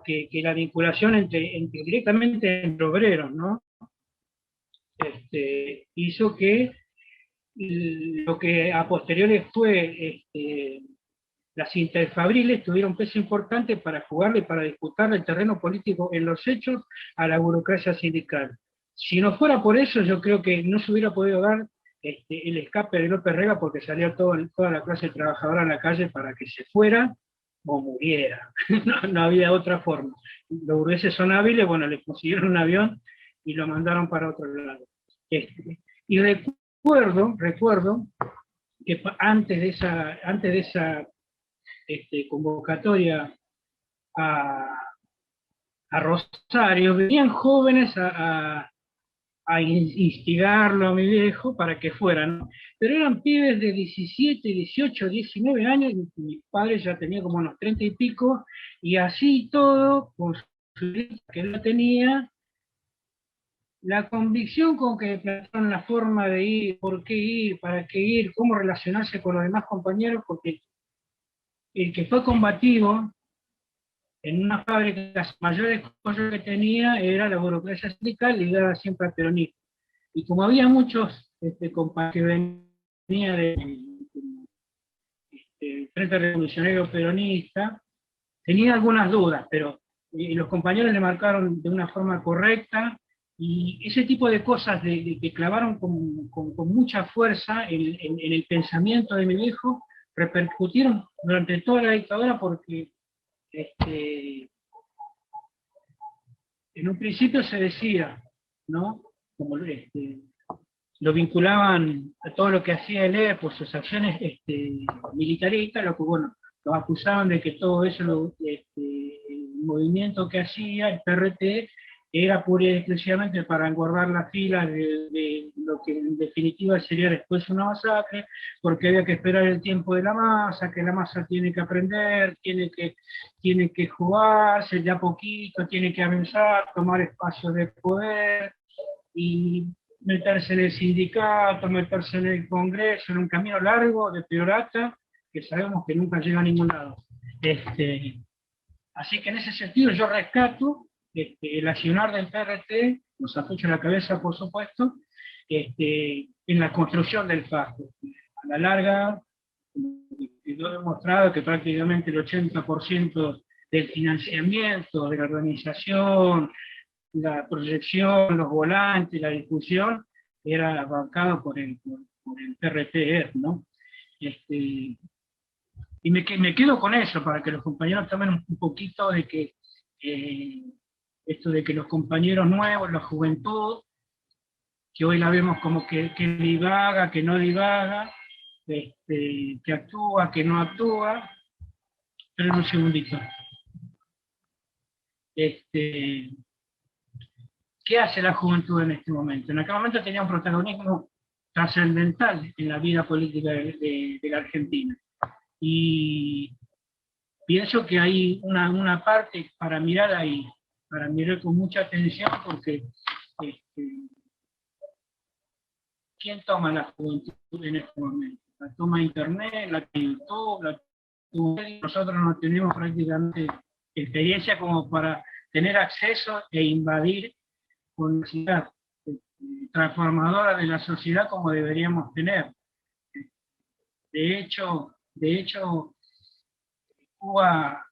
que la vinculación directamente entre obreros, ¿no? Hizo que lo que a posteriores fue las interfabriles tuvieron un peso importante para jugarle, para disputar el terreno político en los hechos a la burocracia sindical. Si no fuera por eso, yo creo que no se hubiera podido dar el escape de López Rega, porque salió toda la clase trabajadora a la calle para que se fuera o muriera. No había otra forma. Los burgueses son hábiles, bueno, les consiguieron un avión y lo mandaron para otro lado. Y recuerdo que antes de esa convocatoria a Rosario, venían jóvenes a instigarlo a mi viejo para que fueran, ¿no? Pero eran pibes de 17, 18, 19 años, y mi padre ya tenía como unos 30 y pico, y así todo, con su que no tenía, la convicción con que plantearon la forma de ir, por qué ir, para qué ir, cómo relacionarse con los demás compañeros, porque el que fue combativo en una fábrica, las mayores cosas que tenía era la burocracia sindical ligada siempre al peronismo. Y como había muchos compañeros que venían del Frente Revolucionario Peronista, tenía algunas dudas, pero los compañeros le marcaron de una forma correcta, y ese tipo de cosas que clavaron con mucha fuerza en el pensamiento de mi viejo, repercutieron durante toda la dictadura, porque en un principio se decía, ¿no? Como lo vinculaban a todo lo que hacía él por sus acciones militaristas, lo que bueno, lo acusaban de que todo eso, el movimiento que hacía el PRT, era pura y exclusivamente para engordar las filas de lo que en definitiva sería después una masacre, porque había que esperar el tiempo de la masa, que la masa tiene que aprender, tiene que jugarse ya poquito, tiene que avanzar, tomar espacios de poder, y meterse en el sindicato, meterse en el Congreso, en un camino largo de peorata, que sabemos que nunca llega a ningún lado. Así que en ese sentido yo rescato el accionar del PRT, nos apucha la cabeza por supuesto, en la construcción del FAS. A la larga, lo he demostrado que prácticamente el 80% del financiamiento de la organización, la proyección, los volantes, la discusión, era bancado por el PRT, ¿no? Y me quedo con eso, para que los compañeros tomen un poquito de que esto de que los compañeros nuevos, la juventud, que hoy la vemos como que divaga, que no divaga, que actúa, que no actúa. Esperen un segundito. ¿Qué hace la juventud en este momento? En aquel momento tenía un protagonismo trascendental en la vida política de la Argentina. Y pienso que hay una parte para mirar ahí, para mirar con mucha atención, porque ¿quién toma la juventud en este momento? La toma Internet, la toma YouTube, nosotros no tenemos prácticamente experiencia como para tener acceso e invadir con la sociedad transformadora de la sociedad como deberíamos tener. De hecho, Cuba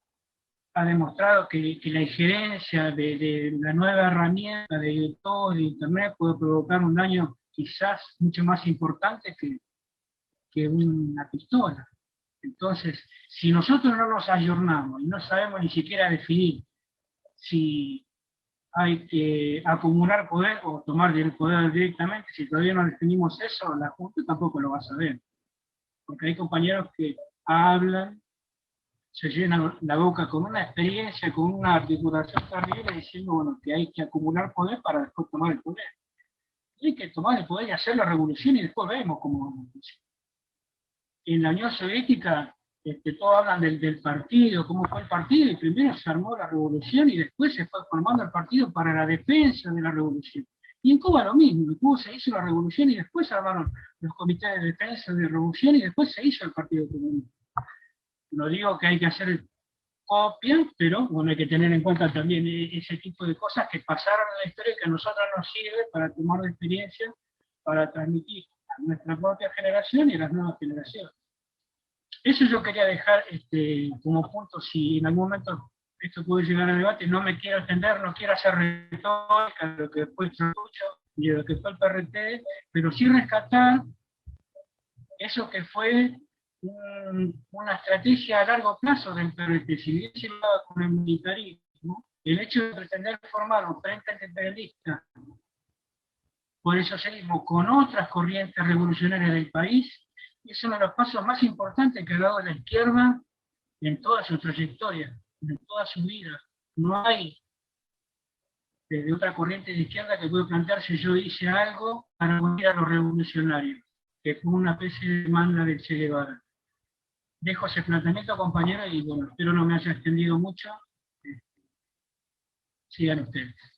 ha demostrado que la injerencia de la nueva herramienta de YouTube, de Internet, puede provocar un daño quizás mucho más importante que una pistola. Entonces, si nosotros no nos ayornamos y no sabemos ni siquiera definir si hay que acumular poder o tomar el poder directamente, si todavía no definimos eso, la juventud tampoco lo va a saber. Porque hay compañeros que hablan, se llenan la boca con una experiencia, con una articulación terrible, diciendo bueno, que hay que acumular poder para después tomar el poder. Y hay que tomar el poder y hacer la revolución y después vemos cómo. En la Unión Soviética todos hablan del partido, cómo fue el partido, y primero se armó la revolución y después se fue formando el partido para la defensa de la revolución. Y en Cuba lo mismo, en Cuba se hizo la revolución y después se armaron los comités de defensa de revolución y después se hizo el Partido Comunista. No digo que hay que hacer copia, pero bueno, hay que tener en cuenta también ese tipo de cosas que pasaron en la historia y que a nosotros nos sirve para tomar de experiencia, para transmitir a nuestra propia generación y a las nuevas generaciones. Eso yo quería dejar como punto, si en algún momento esto puede llegar a debate, no me quiero extender, no quiero hacer retórica de lo que después se escucha, ni de lo que fue el PRT, pero sí rescatar eso que fue una estrategia a largo plazo del PRT. Si bien se llevaba con el militarismo, el hecho de pretender formar un frente antiimperialista por el socialismo con otras corrientes revolucionarias del país, es uno de los pasos más importantes que ha dado la izquierda en toda su trayectoria, en toda su vida. No hay desde otra corriente de izquierda que pueda plantearse yo hice algo para unir a los revolucionarios, que fue una especie de demanda del Che Guevara. Dejo ese planteamiento, compañero, y bueno, espero no me haya extendido mucho. Sigan ustedes.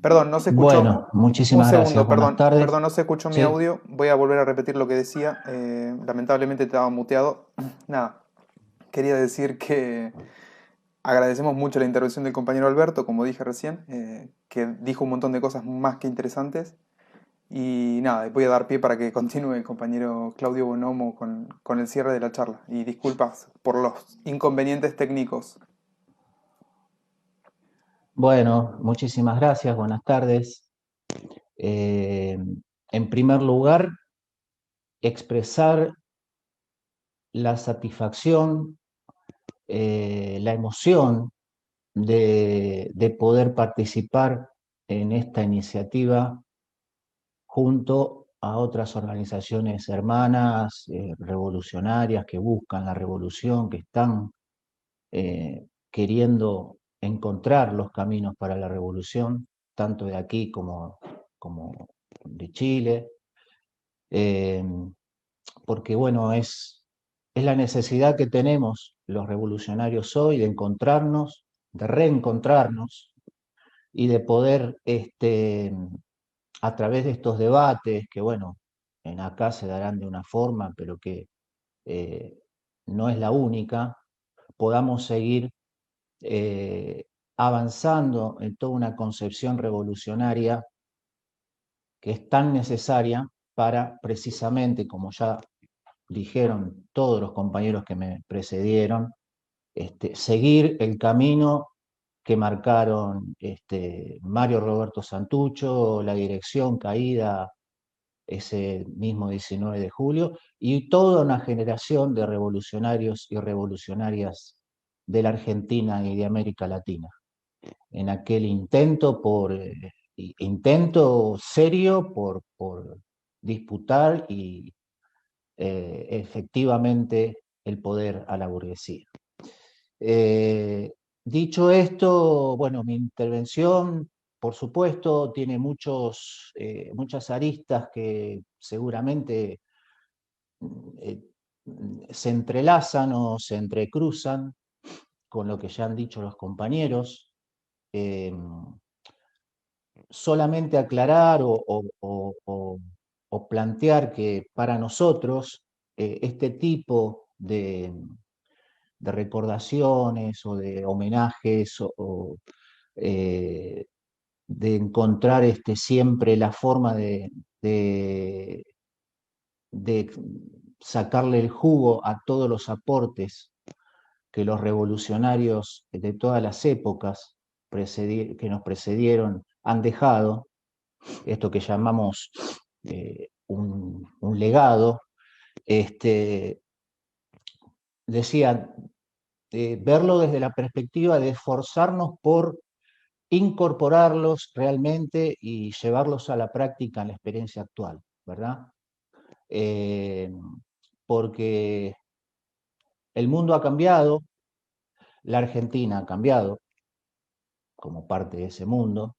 Perdón, no se escuchó. Bueno, Un muchísimas gracias. segundo, Buenas tardes. perdón, no se escuchó mi Sí, audio. Voy a volver a repetir lo que decía. Lamentablemente estaba muteado. Nada, quería decir que agradecemos mucho la intervención del compañero Alberto, como dije recién, que dijo un montón de cosas más que interesantes. Y nada, voy a dar pie para que continúe el compañero Claudio Bonomo con el cierre de la charla. Y disculpas por los inconvenientes técnicos. bueno, muchísimas gracias. Buenas tardes. Eh, en primer lugar, expresar la satisfacción, la emoción de poder participar en esta iniciativa junto a otras organizaciones hermanas, revolucionarias que buscan la revolución, que están queriendo encontrar los caminos para la revolución, tanto de aquí como de Chile, eh, porque bueno, es la necesidad que tenemos los revolucionarios hoy de encontrarnos, de reencontrarnos y de poder, a través de estos debates, que bueno, en acá se darán de una forma, pero que eh, no es la única, podamos seguir avanzando en toda una concepción revolucionaria que es tan necesaria para precisamente, como ya dijeron todos los compañeros que me precedieron, seguir el camino que marcaron Mario Roberto Santucho, la dirección caída ese mismo 19 de julio, y toda una generación de revolucionarios y revolucionarias de la Argentina y de América Latina, en aquel intento serio por disputar y efectivamente el poder a la burguesía. Dicho esto, bueno, mi intervención, por supuesto, tiene muchas aristas que seguramente eh, se entrelazan o se entrecruzan con lo que ya han dicho los compañeros. Solamente aclarar o plantear que para nosotros este tipo de recordaciones o de homenajes de encontrar siempre la forma de sacarle el jugo a todos los aportes que los revolucionarios de todas las épocas que nos precedieron han dejado, esto que llamamos un legado, decía, verlo desde la perspectiva de esforzarnos por incorporarlos realmente y llevarlos a la práctica en la experiencia actual, ¿verdad? Porque el mundo ha cambiado, la Argentina ha cambiado como parte de ese mundo,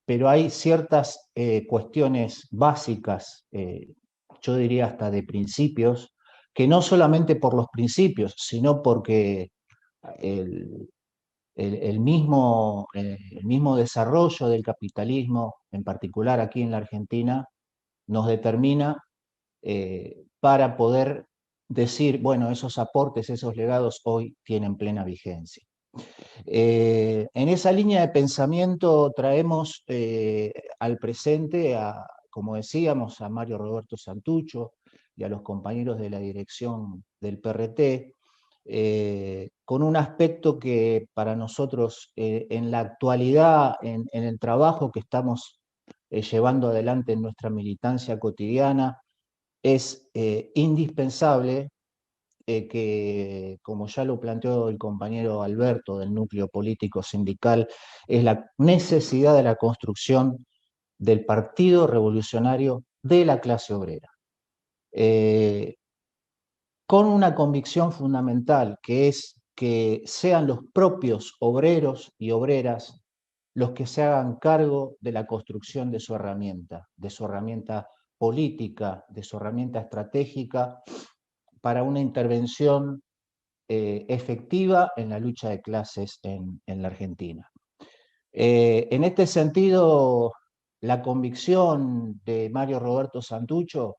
pero hay ciertas cuestiones básicas, yo diría hasta de principios, que no solamente por los principios, sino porque el mismo desarrollo del capitalismo, en particular aquí en la Argentina, nos determina para poder decir, bueno, esos aportes, esos legados hoy tienen plena vigencia. En esa línea de pensamiento traemos al presente, como decíamos, a Mario Roberto Santucho y a los compañeros de la dirección del PRT, con un aspecto que para nosotros en la actualidad, en el trabajo que estamos llevando adelante en nuestra militancia cotidiana, es indispensable que, como ya lo planteó el compañero Alberto del núcleo político sindical, es la necesidad de la construcción del Partido Revolucionario de la clase obrera. Con una convicción fundamental, que es que sean los propios obreros y obreras los que se hagan cargo de la construcción de su herramienta política, de su herramienta estratégica para una intervención efectiva en la lucha de clases en la Argentina. En este sentido, la convicción de Mario Roberto Santucho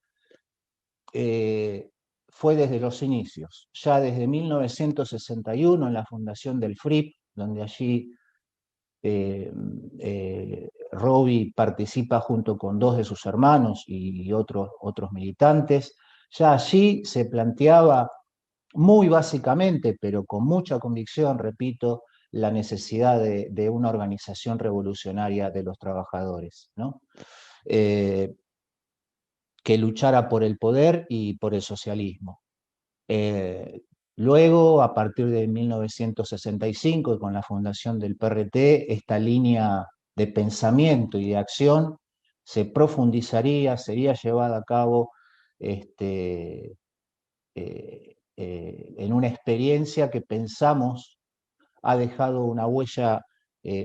fue desde los inicios, ya desde 1961 en la fundación del FRIP, donde allí Roby participa junto con dos de sus hermanos y otros militantes. Ya allí se planteaba muy básicamente, pero con mucha convicción, repito, la necesidad de una organización revolucionaria de los trabajadores, ¿no? Que luchara por el poder y por el socialismo. Luego, a partir de 1965, y con la fundación del PRT, esta línea de pensamiento y de acción se profundizaría, sería llevada a cabo en una experiencia que pensamos ha dejado una huella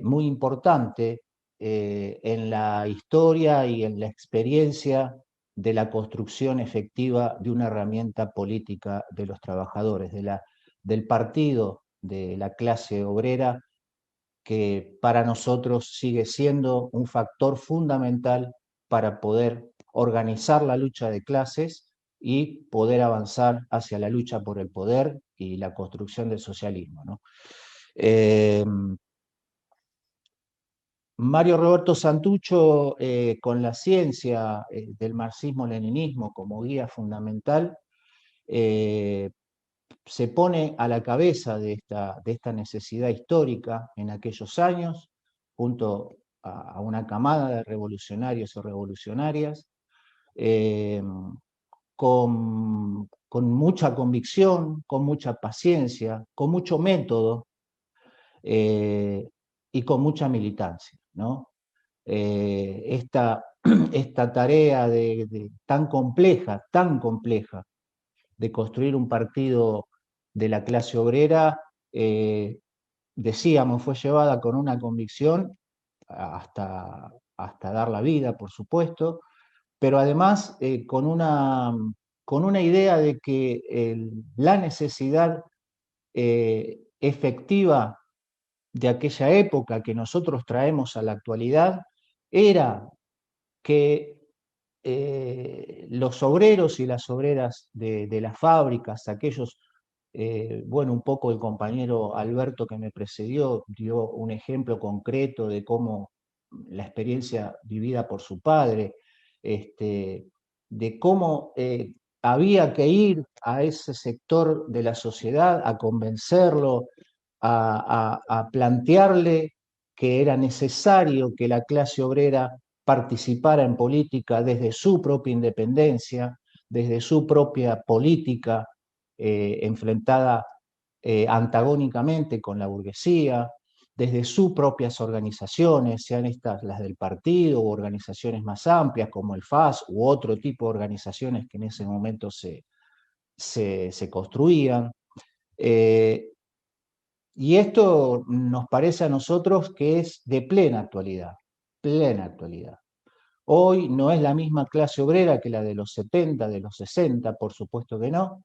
muy importante en la historia y en la experiencia de la construcción efectiva de una herramienta política de los trabajadores, del partido de la clase obrera, que para nosotros sigue siendo un factor fundamental para poder organizar la lucha de clases y poder avanzar hacia la lucha por el poder y la construcción del socialismo, ¿no? Mario Roberto Santucho, con la ciencia del marxismo-leninismo como guía fundamental, se pone a la cabeza de esta necesidad histórica en aquellos años, junto a una camada de revolucionarios y revolucionarias, con mucha convicción, con mucha paciencia, con mucho método y con mucha militancia, ¿no? Esta tarea tan compleja, de construir un partido de la clase obrera, decíamos, fue llevada con una convicción hasta dar la vida, por supuesto, pero además con una idea de que la necesidad efectiva de aquella época que nosotros traemos a la actualidad era que los obreros y las obreras de las fábricas, aquellos, bueno, un poco el compañero Alberto que me precedió dio un ejemplo concreto de cómo la experiencia vivida por su padre, de cómo había que ir a ese sector de la sociedad a convencerlo, a plantearle que era necesario que la clase obrera participara en política desde su propia independencia, desde su propia política enfrentada antagónicamente con la burguesía, desde sus propias organizaciones, sean estas las del partido o organizaciones más amplias como el FAS u otro tipo de organizaciones que en ese momento se construían. Y esto nos parece a nosotros que es de plena actualidad, plena actualidad. Hoy no es la misma clase obrera que la de los 70, de los 60, por supuesto que no.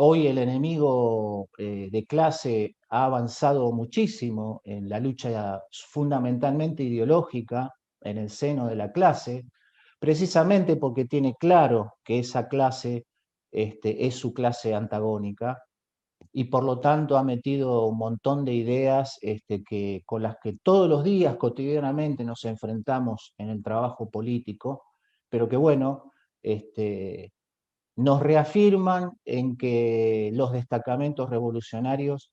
Hoy el enemigo de clase ha avanzado muchísimo en la lucha fundamentalmente ideológica en el seno de la clase, precisamente porque tiene claro que esa clase es su clase antagónica y por lo tanto ha metido un montón de ideas con las que todos los días cotidianamente nos enfrentamos en el trabajo político, pero que bueno, nos reafirman en que los destacamentos revolucionarios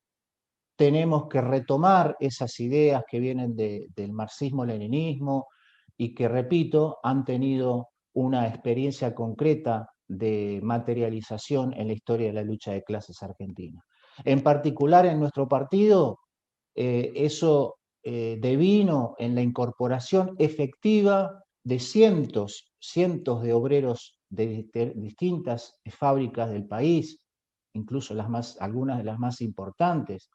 tenemos que retomar esas ideas que vienen del marxismo-leninismo y que, repito, han tenido una experiencia concreta de materialización en la historia de la lucha de clases argentina. En particular en nuestro partido, eso devino en la incorporación efectiva de cientos de obreros de distintas fábricas del país, incluso algunas de las más importantes,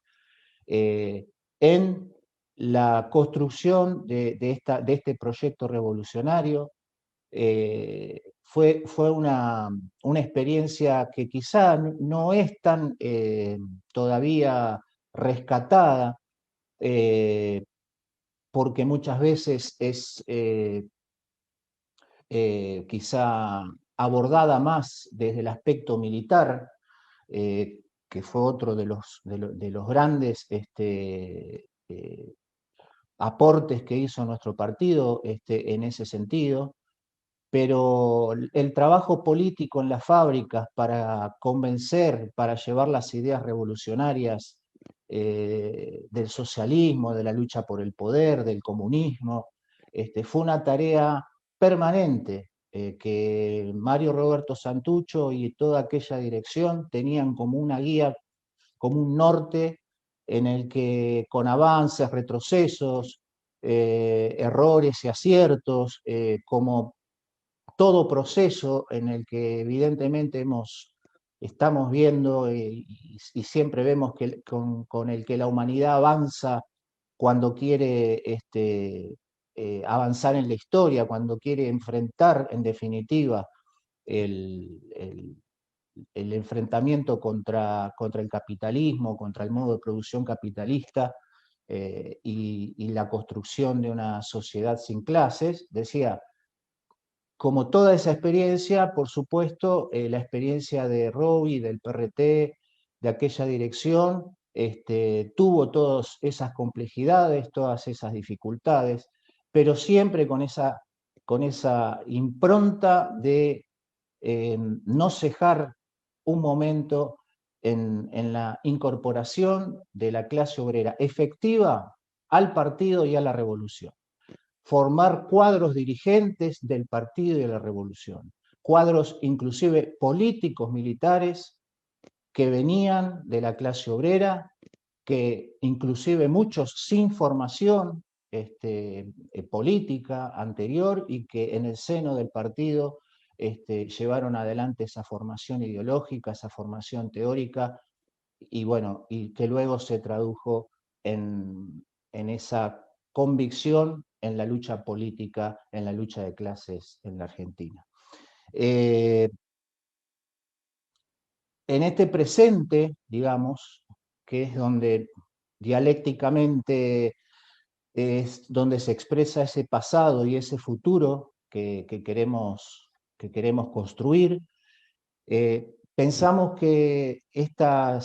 en la construcción de este proyecto revolucionario. Fue una experiencia que quizá no es tan todavía rescatada, porque muchas veces es quizá abordada más desde el aspecto militar, que fue otro de los grandes aportes que hizo nuestro partido en ese sentido, pero el trabajo político en las fábricas para convencer, para llevar las ideas revolucionarias del socialismo, de la lucha por el poder, del comunismo, fue una tarea permanente que Mario Roberto Santucho y toda aquella dirección tenían como una guía, como un norte en el que con avances, retrocesos, errores y aciertos, como todo proceso en el que evidentemente estamos viendo y siempre vemos que con el que la humanidad avanza cuando quiere avanzar en la historia, cuando quiere enfrentar en definitiva el enfrentamiento contra el capitalismo, contra el modo de producción capitalista y la construcción de una sociedad sin clases, decía, como toda esa experiencia, por supuesto, la experiencia de Robbie, del PRT, de aquella dirección, tuvo todas esas complejidades, todas esas dificultades, pero siempre con esa impronta de no cejar un momento en la incorporación de la clase obrera efectiva al partido y a la revolución. Formar cuadros dirigentes del partido y de la revolución, cuadros inclusive políticos militares que venían de la clase obrera, que inclusive muchos sin formación política anterior y que en el seno del partido llevaron adelante esa formación ideológica, esa formación teórica y bueno, y que luego se tradujo en esa convicción en la lucha política, en la lucha de clases en la Argentina. En este presente, digamos, que es donde dialécticamente es donde se expresa ese pasado y ese futuro que queremos construir, pensamos que este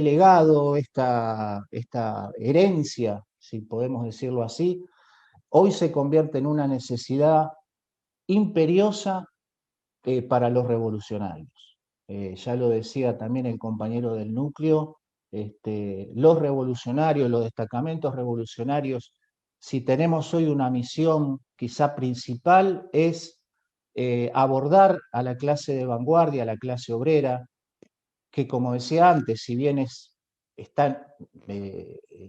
legado, esta herencia, si podemos decirlo así, hoy se convierte en una necesidad imperiosa para los revolucionarios. Ya lo decía también el compañero del núcleo, los revolucionarios, los destacamentos revolucionarios, si tenemos hoy una misión quizá principal, es abordar a la clase de vanguardia, a la clase obrera, que como decía antes, si bien está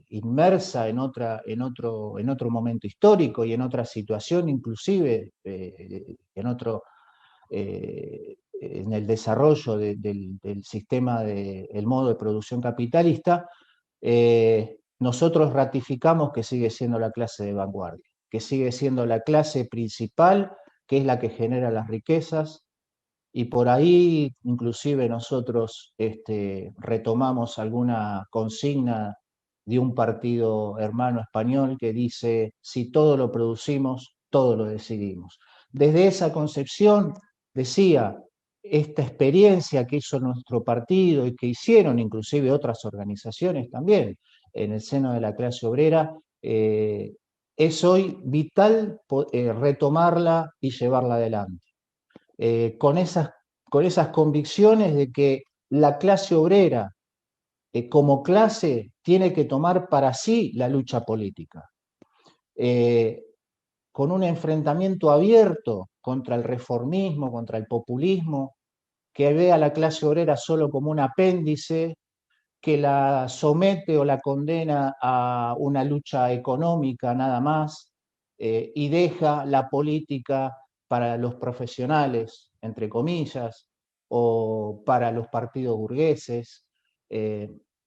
inmersa en otro momento histórico y en otra situación inclusive, en el desarrollo del sistema, del modo de producción capitalista, nosotros ratificamos que sigue siendo la clase de vanguardia, que sigue siendo la clase principal, que es la que genera las riquezas, y por ahí inclusive nosotros retomamos alguna consigna de un partido hermano español que dice: si todo lo producimos, todo lo decidimos. Desde esa concepción, decía, esta experiencia que hizo nuestro partido y que hicieron inclusive otras organizaciones también en el seno de la clase obrera, es hoy vital retomarla y llevarla adelante. Con esas convicciones de que la clase obrera como clase tiene que tomar para sí la lucha política, con un enfrentamiento abierto contra el reformismo, contra el populismo, que ve a la clase obrera solo como un apéndice, que la somete o la condena a una lucha económica nada más, y deja la política para los profesionales, entre comillas, o para los partidos burgueses.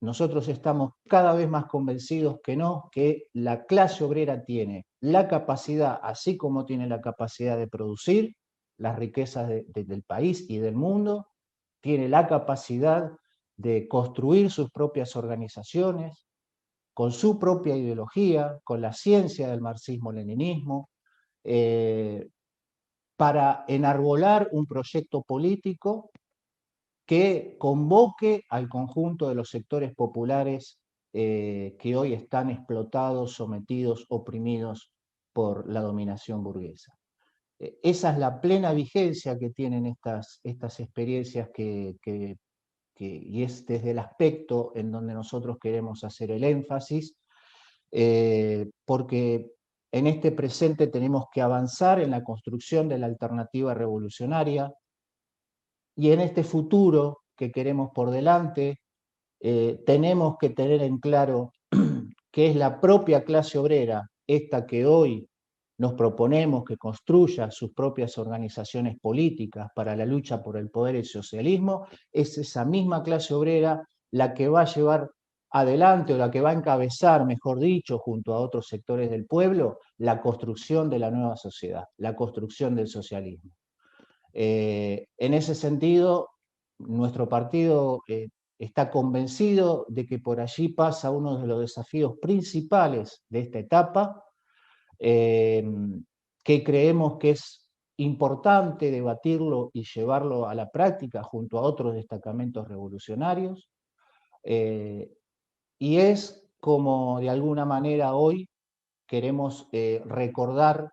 Nosotros estamos cada vez más convencidos que no, que la clase obrera tiene la capacidad, así como tiene la capacidad de producir las riquezas del país y del mundo, tiene la capacidad de construir sus propias organizaciones, con su propia ideología, con la ciencia del marxismo-leninismo, para enarbolar un proyecto político que convoque al conjunto de los sectores populares que hoy están explotados, sometidos, oprimidos por la dominación burguesa. Esa es la plena vigencia que tienen estas experiencias y es desde el aspecto en donde nosotros queremos hacer el énfasis, porque en este presente tenemos que avanzar en la construcción de la alternativa revolucionaria, y en este futuro que queremos por delante, tenemos que tener en claro que es la propia clase obrera, esta que hoy nos proponemos que construya sus propias organizaciones políticas para la lucha por el poder y el socialismo, es esa misma clase obrera la que va a llevar adelante, o la que va a encabezar, mejor dicho, junto a otros sectores del pueblo, la construcción de la nueva sociedad, la construcción del socialismo. En ese sentido, nuestro partido está convencido de que por allí pasa uno de los desafíos principales de esta etapa, que creemos que es importante debatirlo y llevarlo a la práctica junto a otros destacamentos revolucionarios, y es como de alguna manera hoy queremos recordar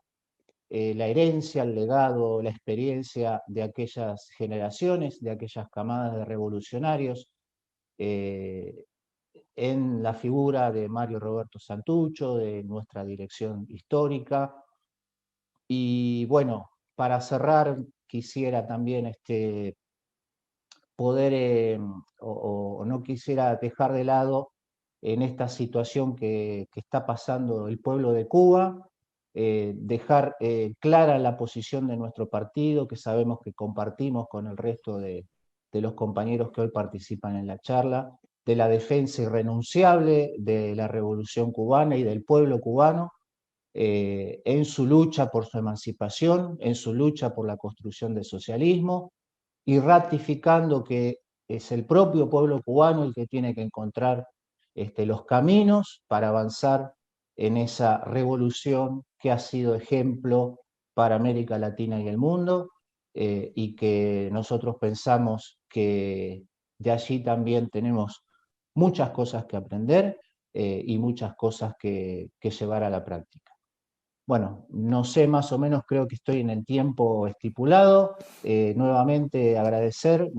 la herencia, el legado, la experiencia de aquellas generaciones, de aquellas camadas de revolucionarios, en la figura de Mario Roberto Santucho, de nuestra dirección histórica. Y bueno, para cerrar, quisiera también poder, o no quisiera dejar de lado en esta situación que está pasando el pueblo de Cuba, dejar clara la posición de nuestro partido, que sabemos que compartimos con el resto de los compañeros que hoy participan en la charla, de la defensa irrenunciable de la revolución cubana y del pueblo cubano, en su lucha por su emancipación, en su lucha por la construcción del socialismo, y ratificando que es el propio pueblo cubano el que tiene que encontrar los caminos para avanzar en esa revolución que ha sido ejemplo para América Latina y el mundo, y que nosotros pensamos que de allí también tenemos muchas cosas que aprender y muchas cosas que llevar a la práctica. Bueno, no sé, más o menos creo que estoy en el tiempo estipulado. Nuevamente agradecer,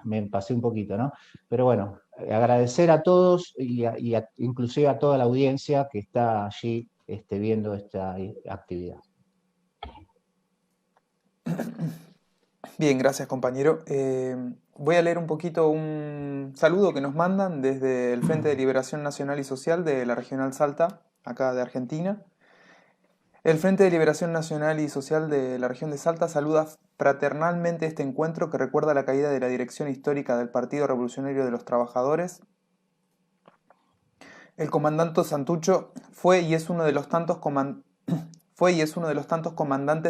me pasé un poquito, ¿no? Pero bueno, agradecer a todos inclusive a toda la audiencia que está allí viendo esta actividad. Bien, gracias compañero. Voy a leer un poquito un saludo que nos mandan desde el Frente de Liberación Nacional y Social de la Regional Salta, acá de Argentina. El Frente de Liberación Nacional y Social de la región de Salta saluda fraternalmente este encuentro que recuerda la caída de la dirección histórica del Partido Revolucionario de los Trabajadores. El comandante Santucho fue y es uno de los tantos comandantes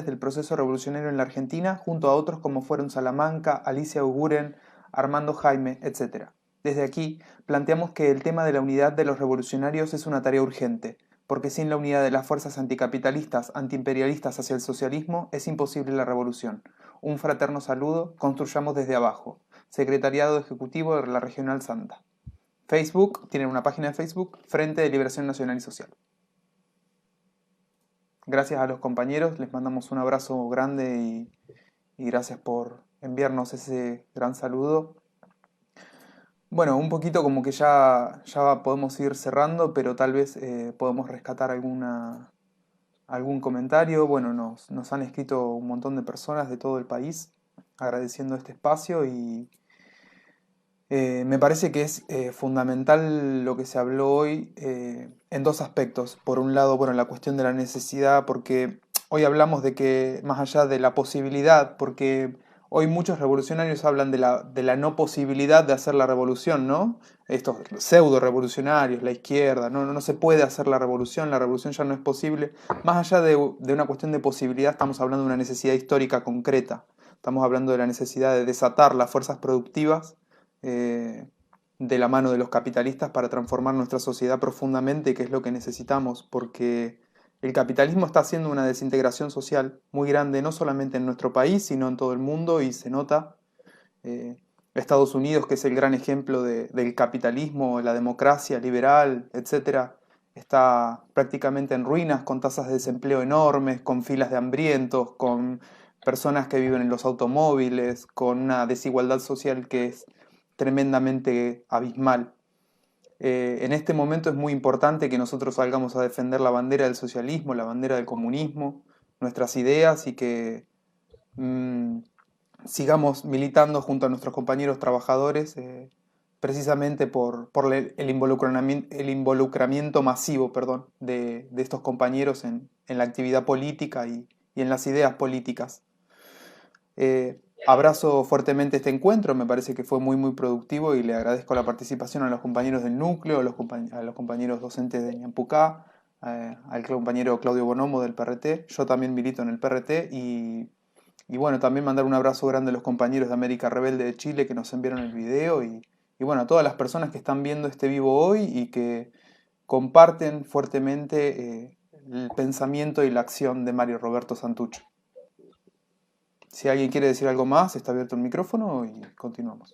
del proceso revolucionario en la Argentina, junto a otros como fueron Salamanca, Alicia Uguren, Armando Jaime, etc. Desde aquí, planteamos que el tema de la unidad de los revolucionarios es una tarea urgente, porque sin la unidad de las fuerzas anticapitalistas, antiimperialistas hacia el socialismo, es imposible la revolución. Un fraterno saludo, construyamos desde abajo. Secretariado Ejecutivo de la Regional Santa. Facebook, tienen una página de Facebook, Frente de Liberación Nacional y Social. Gracias a los compañeros, les mandamos un abrazo grande y gracias por enviarnos ese gran saludo. Bueno, un poquito como que ya podemos ir cerrando, pero tal vez podemos rescatar algún comentario. Bueno, nos han escrito un montón de personas de todo el país agradeciendo este espacio y me parece que es fundamental lo que se habló hoy en dos aspectos. Por un lado, bueno, la cuestión de la necesidad, porque hoy hablamos de que más allá de la posibilidad, porque hoy muchos revolucionarios hablan de la no posibilidad de hacer la revolución, ¿no? Estos pseudo revolucionarios, la izquierda, no se puede hacer la revolución ya no es posible. Más allá de una cuestión de posibilidad, estamos hablando de una necesidad histórica concreta. Estamos hablando de la necesidad de desatar las fuerzas productivas de la mano de los capitalistas para transformar nuestra sociedad profundamente, que es lo que necesitamos, porque el capitalismo está haciendo una desintegración social muy grande, no solamente en nuestro país, sino en todo el mundo, y se nota. Estados Unidos, que es el gran ejemplo del capitalismo, la democracia liberal, etc., está prácticamente en ruinas, con tasas de desempleo enormes, con filas de hambrientos, con personas que viven en los automóviles, con una desigualdad social que es tremendamente abismal. En este momento es muy importante que nosotros salgamos a defender la bandera del socialismo, la bandera del comunismo, nuestras ideas y que sigamos militando junto a nuestros compañeros trabajadores precisamente por el involucramiento masivo, de estos compañeros en la actividad política y en las ideas políticas. Abrazo fuertemente este encuentro, me parece que fue muy muy productivo y le agradezco la participación a los compañeros del núcleo, a los compañeros docentes de Ñampucá, al compañero Claudio Bonomo del PRT. Yo también milito en el PRT y bueno, también mandar un abrazo grande a los compañeros de América Rebelde de Chile que nos enviaron el video y bueno, a todas las personas que están viendo este vivo hoy y que comparten fuertemente el pensamiento y la acción de Mario Roberto Santucho. Si alguien quiere decir algo más, está abierto el micrófono y continuamos.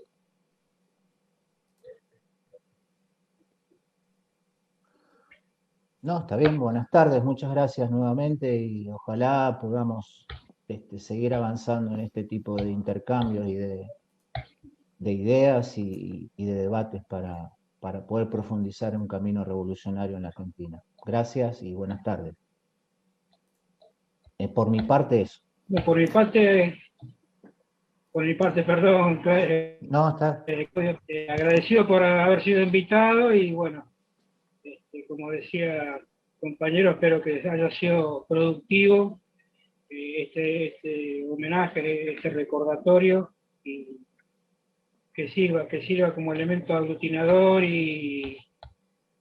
No, está bien, buenas tardes, muchas gracias nuevamente y ojalá podamos seguir avanzando en este tipo de intercambios y de ideas y de debates para poder profundizar en un camino revolucionario en la Argentina. Gracias y buenas tardes. Por mi parte eso. Por mi parte, perdón, No, está. Agradecido por haber sido invitado y bueno, como decía compañero, espero que haya sido productivo este homenaje, este recordatorio y que sirva como elemento aglutinador y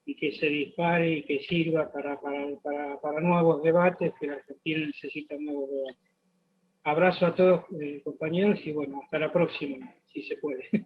que se dispare y que sirva para nuevos debates, que la Argentina necesita nuevos debates. Abrazo a todos compañeros y bueno, hasta la próxima, si se puede.